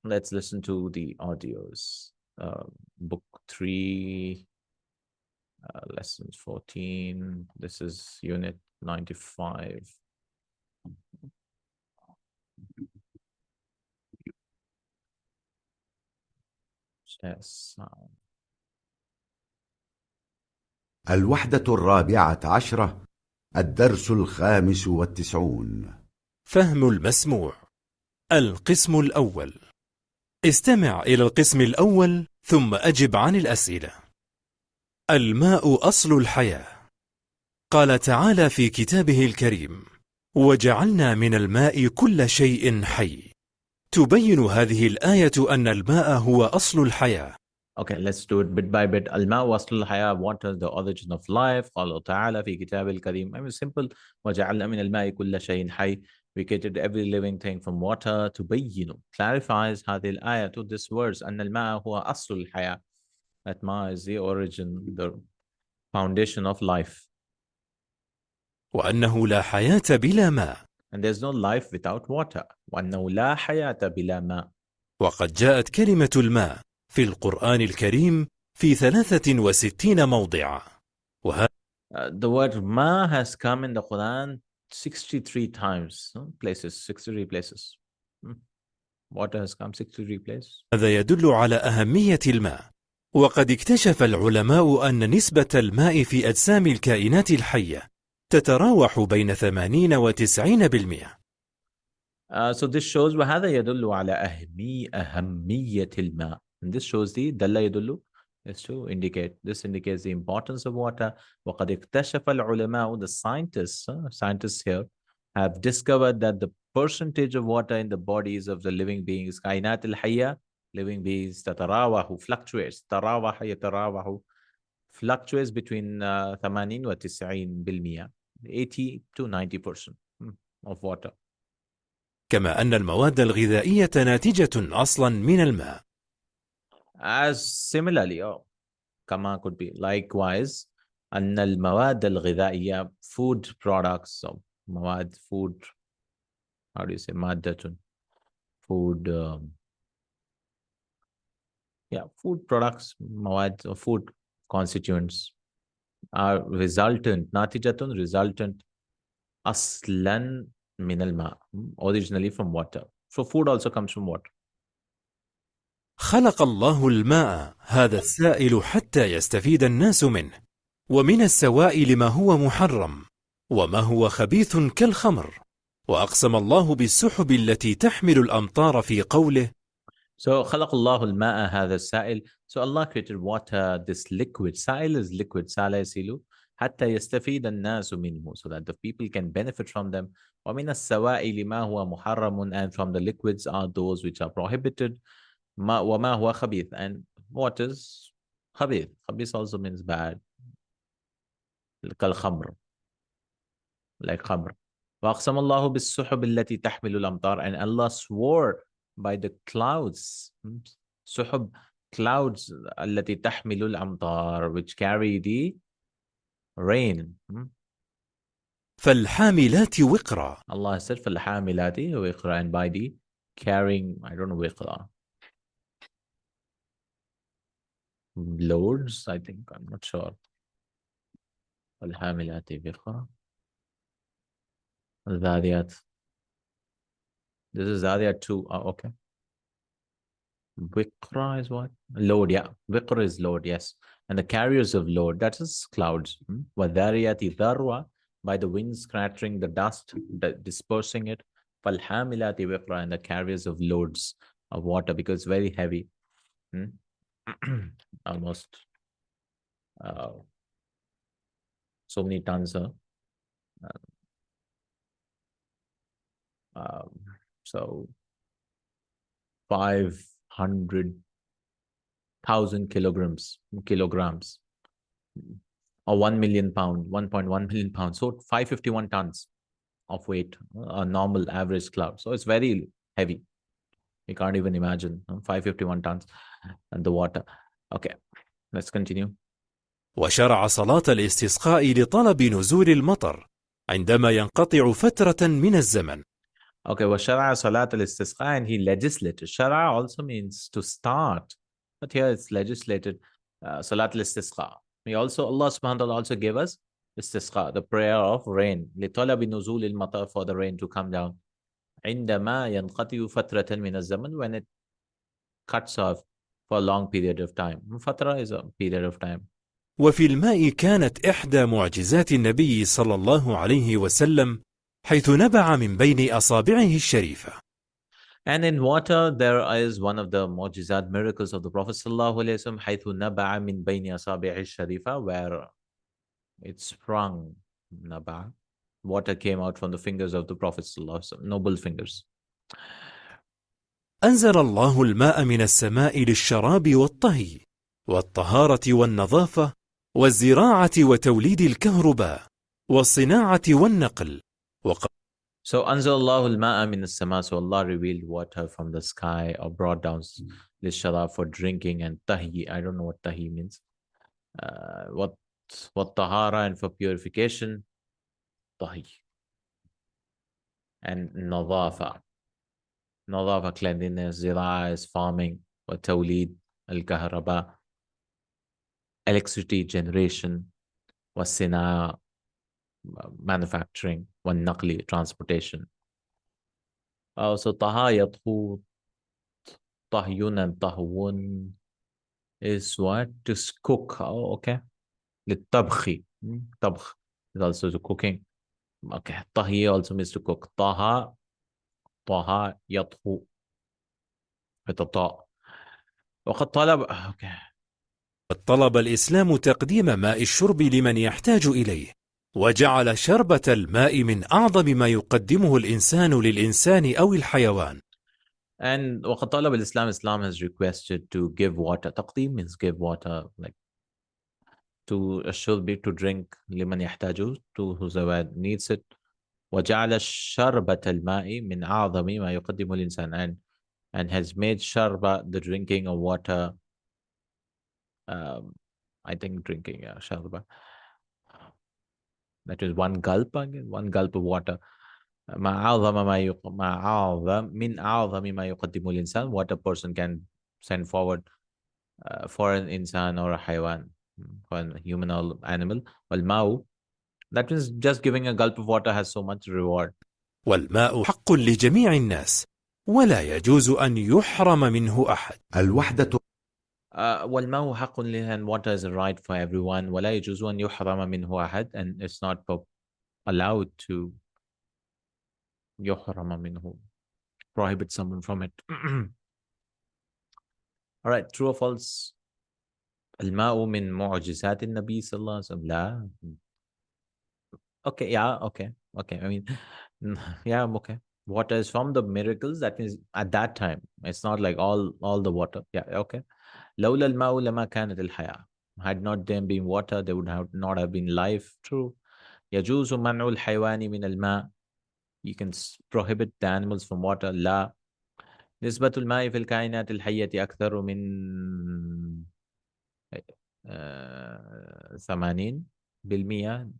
Let's listen to the audios. Book 3, lessons 14. This is unit 95. Yes. الوحدة 14 الدرس 95. فهم المسموع. القسم الأول. استمع إلى القسم الأول ثم أجب عن الأسئلة. الماء أصل الحياة. قال تعالى في كتابه الكريم: وجعلنا من الماء كل شيء حي. تبين هذه الآية أن الماء هو أصل الحياة. Okay, let's do it bit by bit. Al-ma'u aslul haya, water is the origin of life. قال تعالى في كتاب الكريم. I mean, simple. وجعلنا من الماء كل شيء حي. We created every living thing from water. تبين, clarifies هذه الآية to this verse أن الماء هو أصل الحياة. That ma is the origin, the foundation of life. وأنه لا حياة بلا ماء. And there's no life without water. وأنه لا حياة بلا ماء. وقد جاءت كلمة الماء في القرآن الكريم في 63 موضعا. The word ma has come in the Quran 63 times. Places, 63 places. Water has come 63 places. هذا يدل على أهمية الماء. وقد اكتشف العلماء أن نسبة الماء في أجسام الكائنات الحية تتراوح بين 80 و 90%. So this shows وهذا يدل على أهمية الماء. And this shows the دل يدل is to indicate. This indicates the importance of water. وقد اكتشف العلماء, the scientists here have discovered that the percentage of water in the bodies of the living beings, كائنات الحية, living beings, تتراوح, fluctuates. تراوح يتراوح, fluctuates between 80 و 90%, 80 to 90% of water. كما أن المواد الغذائية ناتجة أصلا من الماء. As similarly, كما could be likewise, أن المواد الغذائية, food products, so مواد, food, how do you say مادة, food, food products, مواد, food constituents, are resultant. Natijatun, resultant. Aslan min al-ma, originally from water. So food also comes from water. خلق الله الماء هذا السائل حتى يستفيد الناس منه، ومن السوائل ما هو محرم وما هو خبيث كالخمر. وأقسم الله بالسحب التي تحمل الأمطار في قوله So خلق الله الماء هذا السائل. So Allah created water, this liquid. Sa'il is liquid. Sala yasilu. حتى يستفيد الناس منه, so that the people can benefit from them. ومن السوائل ما هو محرم, and from the liquids are those which are prohibited. وما هو خبيث, and what is خبيث? خبيث also means bad. كالخمر, like خمر. وأقسم الله بالسحب التي تحمل الأمطار, and Allah swore by the clouds. سحب, clouds التي تحمل الأمطار, which carry the rain. فالحاملات وقرا. Allah said فالحاملات وقرا, and by the carrying, I don't know, وقرا, loads, I think, I'm not sure. فالحاملات وقرا. الذاريات, this is Zariyat too. Okay. Viqra is what? Load, yeah. Viqra is load, yes. And the carriers of load, that is clouds. Wadhariyati dharwa, by the wind scattering the dust, dispersing it. Falhamilati viqra, and the carriers of loads of water, because it's very heavy. Almost so many tons. So 500,000 kilograms, or 1 million pound, 1.1 million pounds. So 551 tons of weight, a normal average cloud. So it's very heavy. You can't even imagine 551 tons and the water. Okay, let's continue. وشرع صلاة الاستسقاء لطلب نزول المطر عندما ينقطع فترة من الزمن. Okay, وشرع صلاة الاستسقاء, and he legislated. Shara also means to start, but here it's legislated. Salat al-istisqa. Allah subhanahu wa ta'ala also gave us istisqa, the prayer of rain. لطلب نزول المطر, for the rain to come down. عندما ينقطع فترة من الزمن, when it cuts off for a long period of time. Fatra is a period of time. وفي الماء كانت إحدى معجزات النبي صلى الله عليه وسلم حيث نبع من بين أصابعه الشريفة. And in water, there is one of the mu'jizat miracles of the Prophet sallallahu alaihi wasallam, حيث نبع من بين أصابعه الشريفة, where it sprung, naba, water came out from the fingers of the Prophet sallallahu alaihi wasallam, noble fingers. أنزل الله الماء من السماء للشراب والطهي والطهارة والنظافة والزراعة وتوليد الكهرباء والصناعة والنقل. So أنزل الله الماء من السماء, so Allah revealed water from the sky, or brought down للشراب, for drinking, and tahi, I don't know what tahi means. What tahara, and for purification, tahi. And nadafa, cleanliness. Zira'a is farming. Wa tawlid al-kahraba, electricity generation. Wa sina, manufacturing. Wa naqli, transportation. So taha yadhu, tahyun and tahwun is what? To cook. Oh, okay. Litabkhi. Tabkh is also to cooking. Okay. Tahi also means to cook. Taha يطهو بتطاء. وقد طلب. Okay. طلب الإسلام تقديم ماء الشرب لمن يحتاج إليه، وجعل شربة الماء من أعظم ما يقدمه الإنسان للإنسان أو الحيوان. And وقد طلب الإسلام, Islam has requested to give water. تقديم means give water, like to الشرب, to drink, لمن يحتاج, to whoever needs it. وجعل شربة الماء من أعظم ما يقدم الإنسان, and has made sharba, the drinking of water, I think drinking, yeah, sharba, that is one gulp of water. من أعظم ما يقدم الإنسان, what a person can send forward for an insan or a haywan. for a human or animal. والماء, that means just giving a gulp of water has so much reward. والماء حق لجميع الناس ولا يجوز أن يحرم منه أحد. الوحدة والماء حق and water is a right for everyone. ولا يجوز أن يحرم منه أحد, and it's not allowed to يحرم منه, prohibit someone from it. All right, true or false? الماء من معجزات النبي صلى الله عليه وسلم. لا. Okay, yeah, okay. I mean, yeah, okay. Water is from the miracles. That means at that time, it's not like all the water. Yeah, okay. لولا الماء لما كانت الحياة. Had not them been water, there would not have been life. True. يجوز منع الحيوان من الماء. You can prohibit the animals from water. لا. نسبة الماء في الكائنات الحية أكثر من 80%.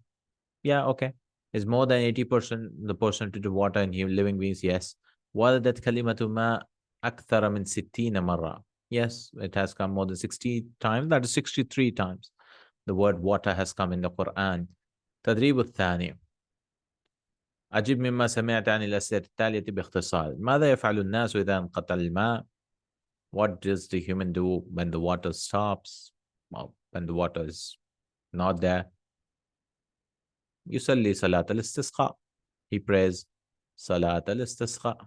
Yeah, okay. Is more than 80% the percentage of water in living beings? Yes. وردت كلمة ماء أكثر من 60 مرة. Yes, it has come more than 60 times. That is 63 times. The word water has come in the Quran. تدريب الثاني. أجب مما سمعت عن الأسئلة التالية باختصار. ماذا يفعل الناس إذا انقطع الماء? What does the human do when the water stops? Well, when the water is not there? يصلي صلاة الاستسقاء. He prays صلاة الاستسقاء.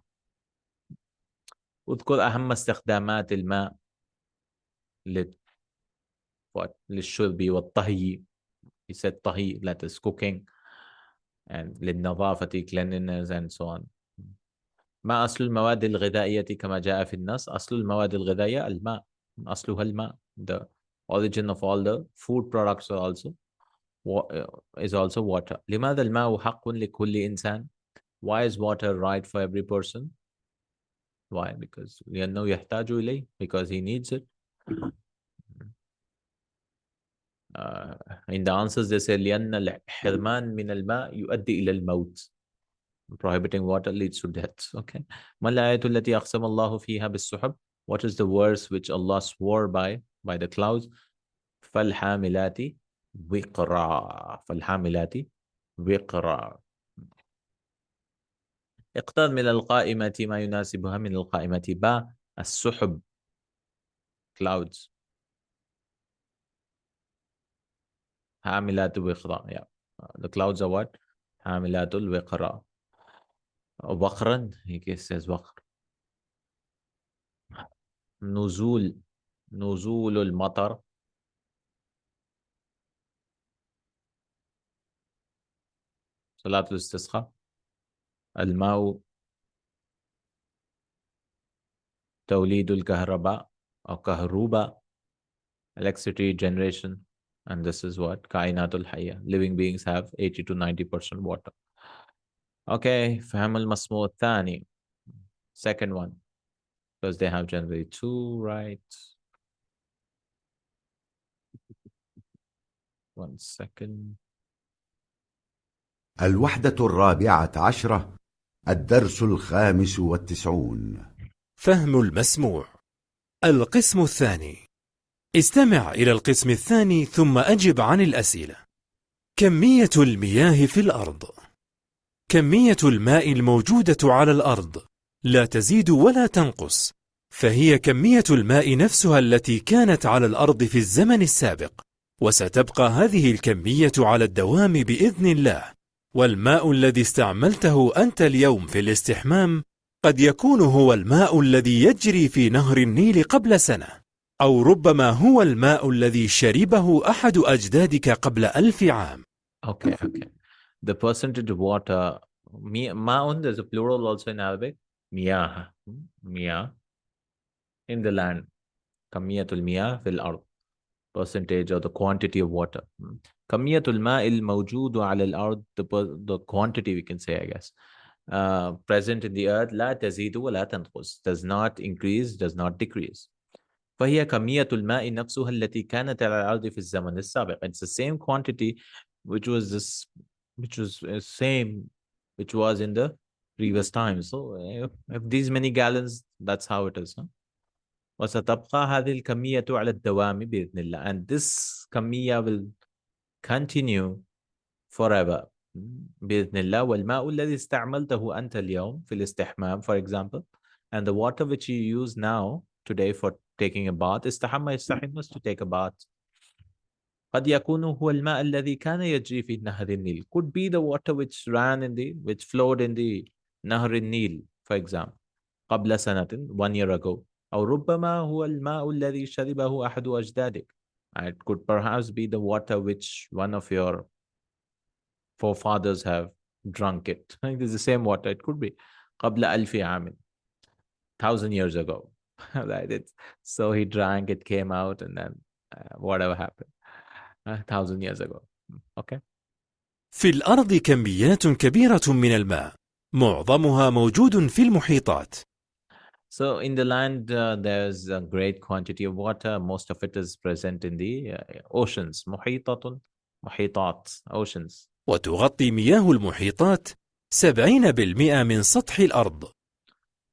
اذكر أهم استخدامات الماء للشرب والطهي. He said طهي, that is cooking, and للنظافة, cleanliness, and so on. ما أصل المواد الغذائية كما جاء في النص؟ أصل المواد الغذائية الماء. أصلها الماء. The origin of all the food products is also water. لماذا الماء حق لكل إنسان? Why is water right for every person? Why? Because لأنه يحتاج إليه, because he needs it. In the answers they say لأن الحرمان من الماء يؤدي إلى الموت. Prohibiting water leads to death. Okay. ما الآية التي أقسم الله فيها بالسحب? What is the verse which Allah swore by the clouds? فالحاملات وقرا. فالحاملات وقرا. اقتض من القائمة ما يناسبها من القائمة. با السحب, clouds. حاملات وقرا. Yeah. The clouds are what? حاملات الوقرا. وقرا, he says وقر. نزول المطر. صلاة الاستسقاء. الماء توليد الكهرباء أو كهرباء, electricity generation, and this is what كائنات الحية. Living beings have 80 to 90% water. Okay, فهم المسموع الثاني, second one, because they have generally two, right? One second. الوحدة الرابعة عشرة الدرس الخامس والتسعون. فهم المسموع. القسم الثاني. استمع إلى القسم الثاني ثم أجب عن الأسئلة. كمية المياه في الأرض. كمية الماء الموجودة على الأرض لا تزيد ولا تنقص، فهي كمية الماء نفسها التي كانت على الأرض في الزمن السابق، وستبقى هذه الكمية على الدوام بإذن الله. والماء الذي استعملته أنت اليوم في الاستحمام قد يكون هو الماء الذي يجري في نهر النيل قبل سنة، أو ربما هو الماء الذي شربه أحد أجدادك قبل 1000 عام. Okay. The percentage of water, ma'un, there's a plural also in Arabic. Miyah. Miyah. In the land. Kamiyatul miyah fil ard. Percentage or the quantity of water. Kamiyatul ma'il mawjudu ala al-ard, the quantity we can say, I guess. Present in the earth, la tazidu wa la tanqus. Does not increase, does not decrease. فهي كمية الماء نفسها التي كانت على الأرض في الزمن السابق. It's the same quantity which was in the previous time. So if these many gallons, that's how it is. Huh? وستبقى هذه الكمية على الدوام بإذن الله. And this كمية will continue forever بإذن الله. والماء الذي استعملته أنت اليوم في الاستحمام, for example, and the water which you use now today for taking a bath, استحمى يستحمى to take a bath, قد يكون هو الماء الذي كان يجري في نهر النيل, could be the water which flowed in the نهر النيل, for example, قبل سنة, 1 year ago. أو ربما هو الماء الذي شربه أحد أجدادك. It could perhaps be the water which one of your forefathers have drunk it. It is the same water. It could be قبل ألف عام, 1,000 years ago. Right? So he drank, it came out, and then whatever happened 1,000 years ago. Okay. في الأرض كميات كبيرة من الماء، معظمها موجود في المحيطات. So in the land, there's a great quantity of water. Most of it is present in the oceans. محيطات, oceans. وتغطي مياه المحيطات 70% من سطح الأرض.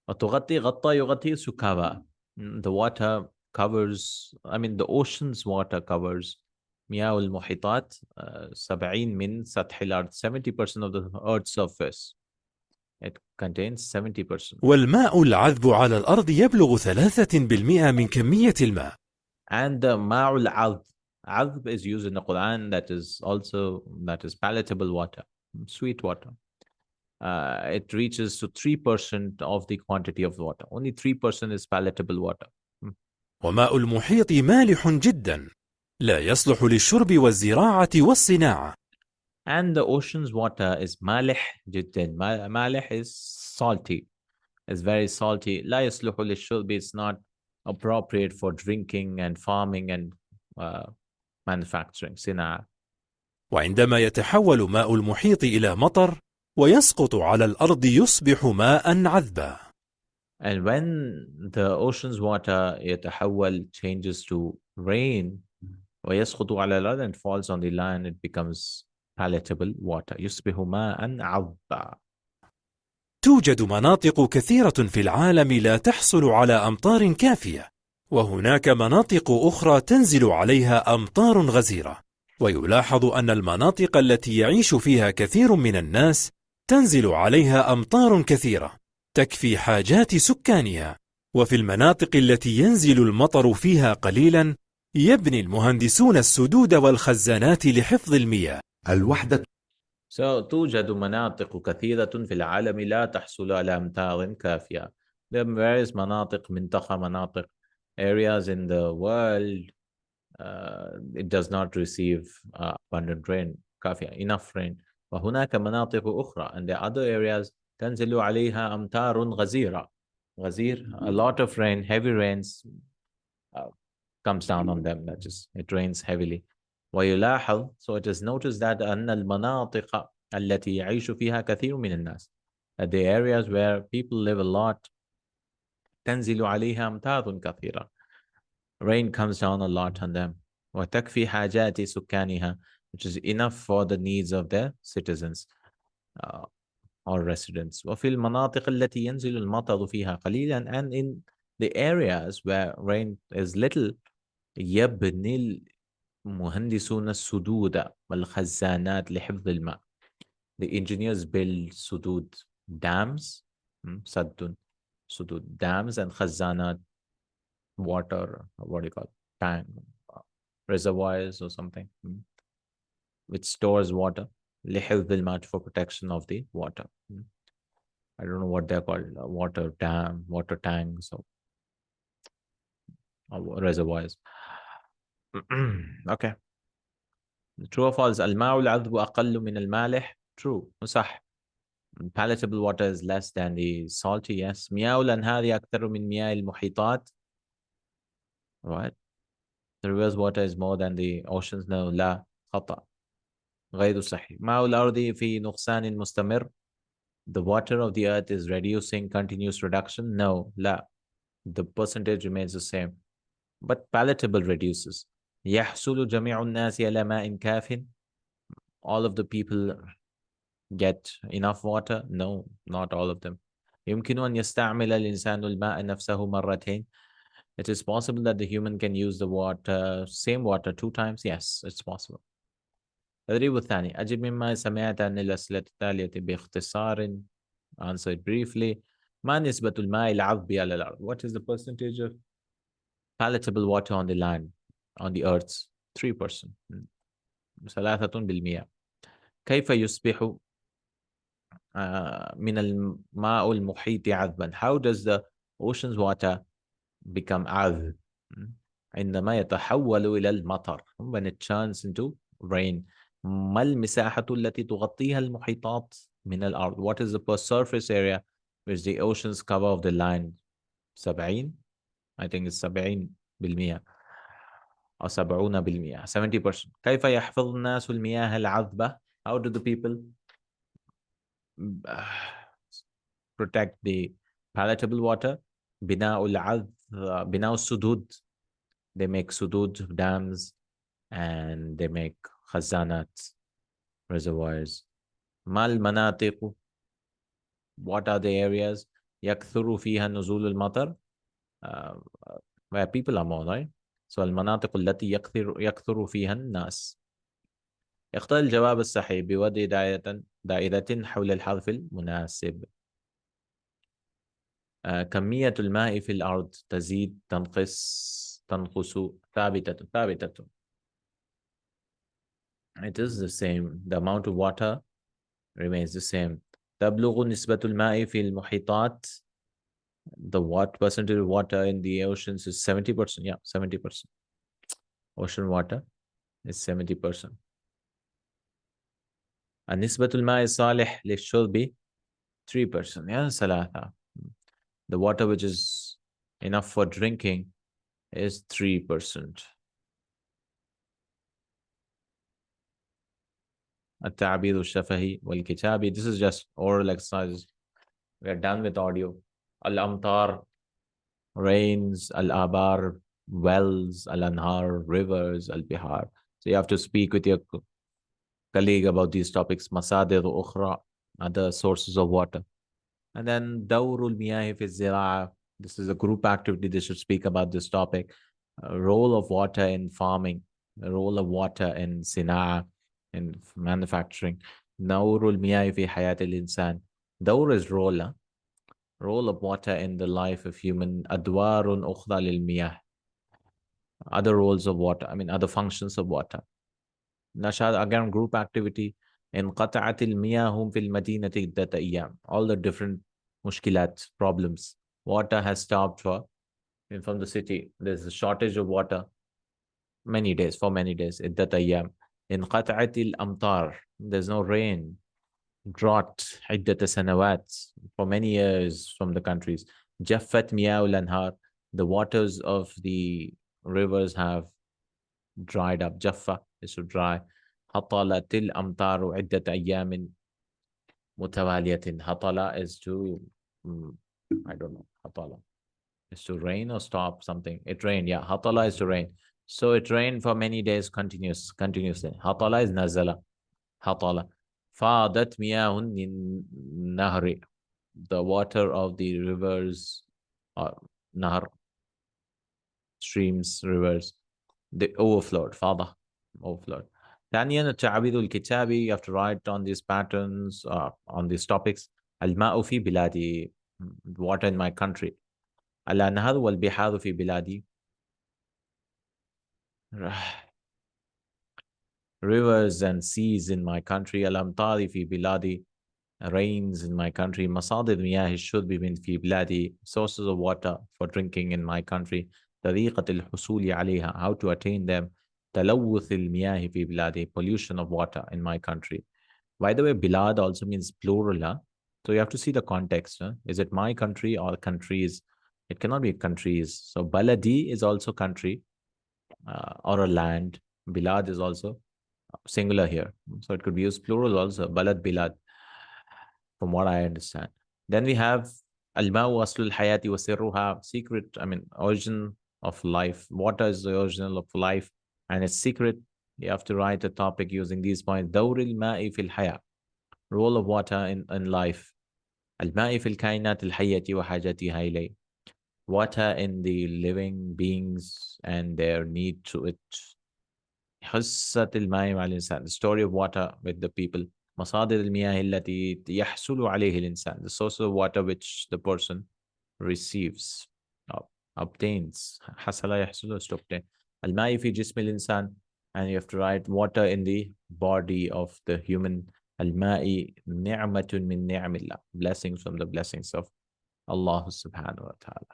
وتغطي يغطي سكابا. The water covers, the ocean's water covers مياه المحيطات 70 من سطح الأرض. 70% of the earth's surface. It contains 70%. والماء العذب على الأرض يبلغ 3% من كمية الماء. And the ماء العذب. عذب is used in the Quran, that is palatable water, sweet water. It reaches to 3% of the quantity of water. Only 3% is palatable water. وماء المحيط مالح جدا، لا يصلح للشرب والزراعة والصناعة. And the ocean's water is مالح جدا. مالح is salty. It's very salty. لا يصلح للشرب. It's not appropriate for drinking and farming and manufacturing. صناعة. وعندما يتحول ماء المحيط إلى مطر ويسقط على الأرض يصبح ماء عذبا. And when the ocean's water يتحول, changes to rain, ويسقط على الأرض and falls on the land, it becomes palatable water. يصبح ماء عذبا. توجد مناطق كثيرة في العالم لا تحصل على أمطار كافية، وهناك مناطق أخرى تنزل عليها أمطار غزيرة. ويلاحظ أن المناطق التي يعيش فيها كثير من الناس تنزل عليها أمطار كثيرة تكفي حاجات سكانها. وفي المناطق التي ينزل المطر فيها قليلا يبني المهندسون السدود والخزانات لحفظ المياه. الوحدة. So توجد مناطق كثيرة في العالم لا تحصل على أمطار كافية. There are various مناطق areas in the world, it does not receive abundant rain, كافية, enough rain. وهناك مناطق أخرى, and the other areas تنزل عليها أمطار غزيرة. غزير, a lot of rain, heavy rains comes down on them. That is, it rains heavily. ويلاحظ, so it is noticed that أن المناطق التي يعيش فيها كثير من الناس, that the areas where people live a lot, تنزل عليها أمطار كثيرة. Rain comes down a lot on them. وتكفي حاجات سكانها, which is enough for the needs of their citizens or residents. وفي المناطق التي ينزل المطر فيها قليلا, and in the areas where rain is little, يبني المهندسون السدود والخزانات لحفظ الماء. The engineers build سدود, dams, سدود, dams, and خزانات, water, what do you call it? Tank, reservoirs or something, which stores water. لحفظ الماء, for protection of the water. I don't know what they're called, water dam, water tanks, or reservoirs. Okay. True or false? الماء العذب أقل من المالح. True. صح. Palatable water is less than the salty. Yes. مياه الأنهار أكثر من مياه المحيطات. Right. The river's water is more than the oceans. No. لا. خطأ. غير صحيح. ماء الأرض في نقصان مستمر. The water of the earth is reducing, continuous reduction. No. لا. The percentage remains the same. But palatable reduces. يحصل جميع الناس على ماء كاف. All of the people get enough water? No, not all of them. يمكن أن يستعمل الإنسان الماء نفسه مرتين. It is possible that the human can use the water, same water 2 times. Yes, it's possible. التدريب الثاني أجب مما سمعت عن الأسئلة التالية باختصار. Answer it briefly. ما نسبة الماء العذب على الأرض? What is the percentage of palatable water on the land, on the earth? 3%. 3%. كيف يصبح من الماء المحيط عذبا? How does the ocean's water become عذب? عندما يتحول إلى المطر, when it turns into rain. ما المساحة التي تغطيها المحيطات من الأرض? What is the surface area which the oceans cover of the land? 70. I think it's 70% أو 70%. 70%. كيف يحفظ الناس المياه العذبة? How do the people protect the palatable water? بناء العذب, بناء السدود. They make sudud, dams, and they make khazanat, reservoirs. ما المناطق? What are the areas يكثر فيها نزول المطر? Where people are more, right? So المناطق التي يكثر فيها الناس. اختار الجواب الصحيح بوضع دائرة حول الحرف المناسب. كمية الماء في الأرض تزيد تنقص ثابتة. It is the same. The amount of water remains the same. تبلغ نسبة الماء في المحيطات. The what percentage of water in the oceans is 70%. Yeah, 70%. Ocean water is 70%. نسبة الماء الصالح للشرب 3%. Yeah, ثلاثة. The water which is enough for drinking is 3%. التعبير الشفهي والكتابي. This is just oral exercises. We are done with audio. Al-amtar, rains. Al-abar, wells. Al-anhar, rivers. Al-bihar. So you have to speak with your colleague about these topics. Masadir ukhra, other sources of water. And then dawrul miyah fi zira'a. This is a group activity. They should speak about this topic. Role of water in farming. The role of water in sina'a, in manufacturing. Dawrul miyah fi hayat al-insan. Dawr is role. Role of water in the life of human. Adwarun ukhra lil miyah. Other roles of water. I mean, other functions of water. Nashad, again, group activity. انقطعت المياه في المدينة عدة أيام. All the different mushkilat, problems. Water has stopped from the city. There's a shortage of water. Many days, for many days. عدة أيام. انقطعت الأمطار. There's no rain. Drought. عدة سنوات. For many years from the countries. جفت مياه الأنهار. The waters of the rivers have dried up. Jaffa is to dry. هطلت الأمطار عدة أيام متوالية. هطل is to, I don't know, هطل is to rain or stop something. It rained, yeah. هطل is to rain. So it rained for many days continuously. هطل is نزل. هطل. فاضت مياه النهر. The water of the rivers, نهر, streams, rivers, they overflowed. فاضة, overflowed. ثانيا التعبير الكتابي. You have to write on these patterns, on these topics. الماء في بلادي. Water in my country. الأنهار والبحار في بلادي. Rivers and seas in my country. الأمطار في بلادي. Rains in my country. مصادر مياه الشرب من في بلادي. Sources of water for drinking in my country. طريقة الحصول عليها. How to attain them. تلوث المياه في بلادي. Pollution of water in my country. By the way, bilad also means plural. Huh? So you have to see the context. Huh? Is it my country or countries? It cannot be countries. So baladi is also country or a land. Bilad is also singular here. So it could be used plural also. Balad, bilad, from what I understand. Then we have al-ma'u aslul hayati wa sirruha. Secret, I mean, origin of life. Water is the original of life. And it's secret. You have to write a topic using these points. Dawril ma'i fil haya. Role of water in life. Al-ma'i fil kainat al-hayyati wa hajatiha ilay. water in the living beings and their need to it. حصة الماء مع الإنسان. The story of water with the people. مصادر المياه التي يحصل عليه الإنسان. The source of water which the person receives, obtains. حصل يحصل is to obtain. الماء في جسم الإنسان. And you have to write water in the body of the human. الماء نعمة من نعم الله. Blessings from the blessings of Allah subhanahu wa ta'ala.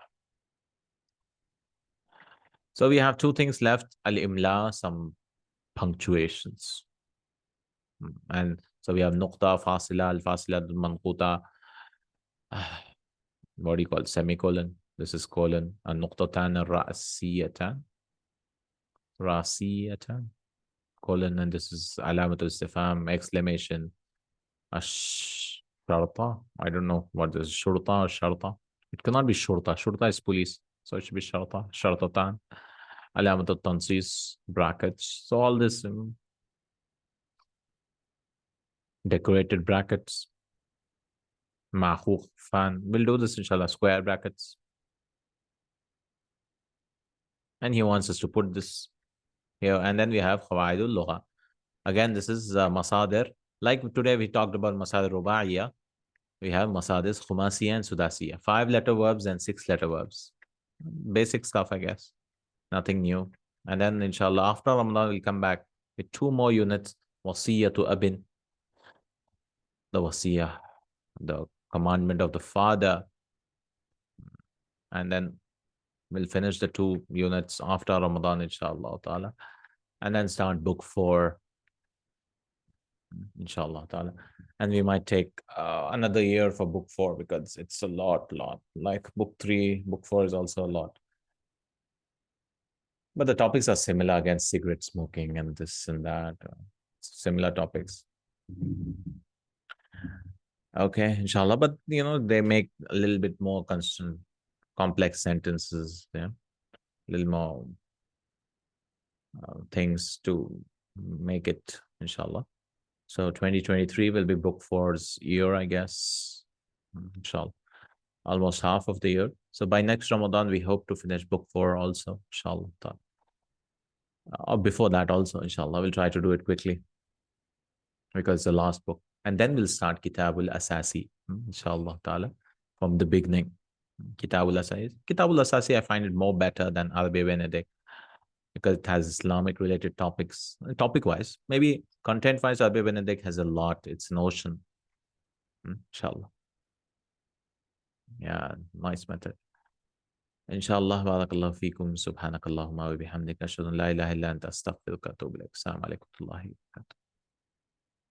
So we have two things left. Al-imla, some punctuations. And so we have nuqta, fasila, al-fasila, al-manquta. What do you call it? Semicolon. This is colon. Al-nuqtatan, al-ra'siyatan. Rasiyatan. Colon, and this is alamat al-istifham, exclamation. Ash-sharta. I don't know what is shurta or sharta. It cannot be shurta. Shurta is police. So it should be sharta. Shartatan. Alamat al-tansis, brackets. So all this decorated brackets. Ma'khukh fan. We'll do this inshallah. Square brackets. And he wants us to put this here. And then we have Qawaidul Lugha. Again, this is Masadir. Like today we talked about Masadir Ruba'iyya. We have Masadis Khumasiya and Sudasiya. 5-letter verbs and 6-letter verbs. Basic stuff, I guess. Nothing new. And then inshallah after Ramadan we'll come back with 2 more units. Wasiyya to Abin. The Wasiyah. The commandment of the father. And then we'll finish the 2 units after Ramadan inshallah ta'ala. And then start book 4 inshallah ta'ala. And we might take another year for book 4 because it's a lot. Like book 3, book 4 is also a lot. But the topics are similar, again, cigarette smoking and this and that. Similar topics. Okay, inshallah. But, you know, they make a little bit more constant, complex sentences. Yeah, a little more things to make it, inshallah. So 2023 will be book 4's year, I guess, inshallah. Almost half of the year. So by next Ramadan, we hope to finish book 4 also, inshallah. Or before that also, inshallah. We'll try to do it quickly because it's the last book. And then we'll start Kitabul Asasi, inshallah ta'ala, from the beginning. Kitabul Asasi. Kitabul Asasi, I find it more better than Arabiyya Bayna because it has Islamic related topics, topic wise. Maybe content wise, Arabiyya Bayna has a lot. It's an ocean. Inshallah. Yeah, nice method. Inshallah, barakallahu feekum, subhanakallahumma wa bihamdika, ashhadu an la ilaha illa anta astaghfiruka wa atubu ilaik. Assalamu alaikum wa rahmatullahi wa barakatuh.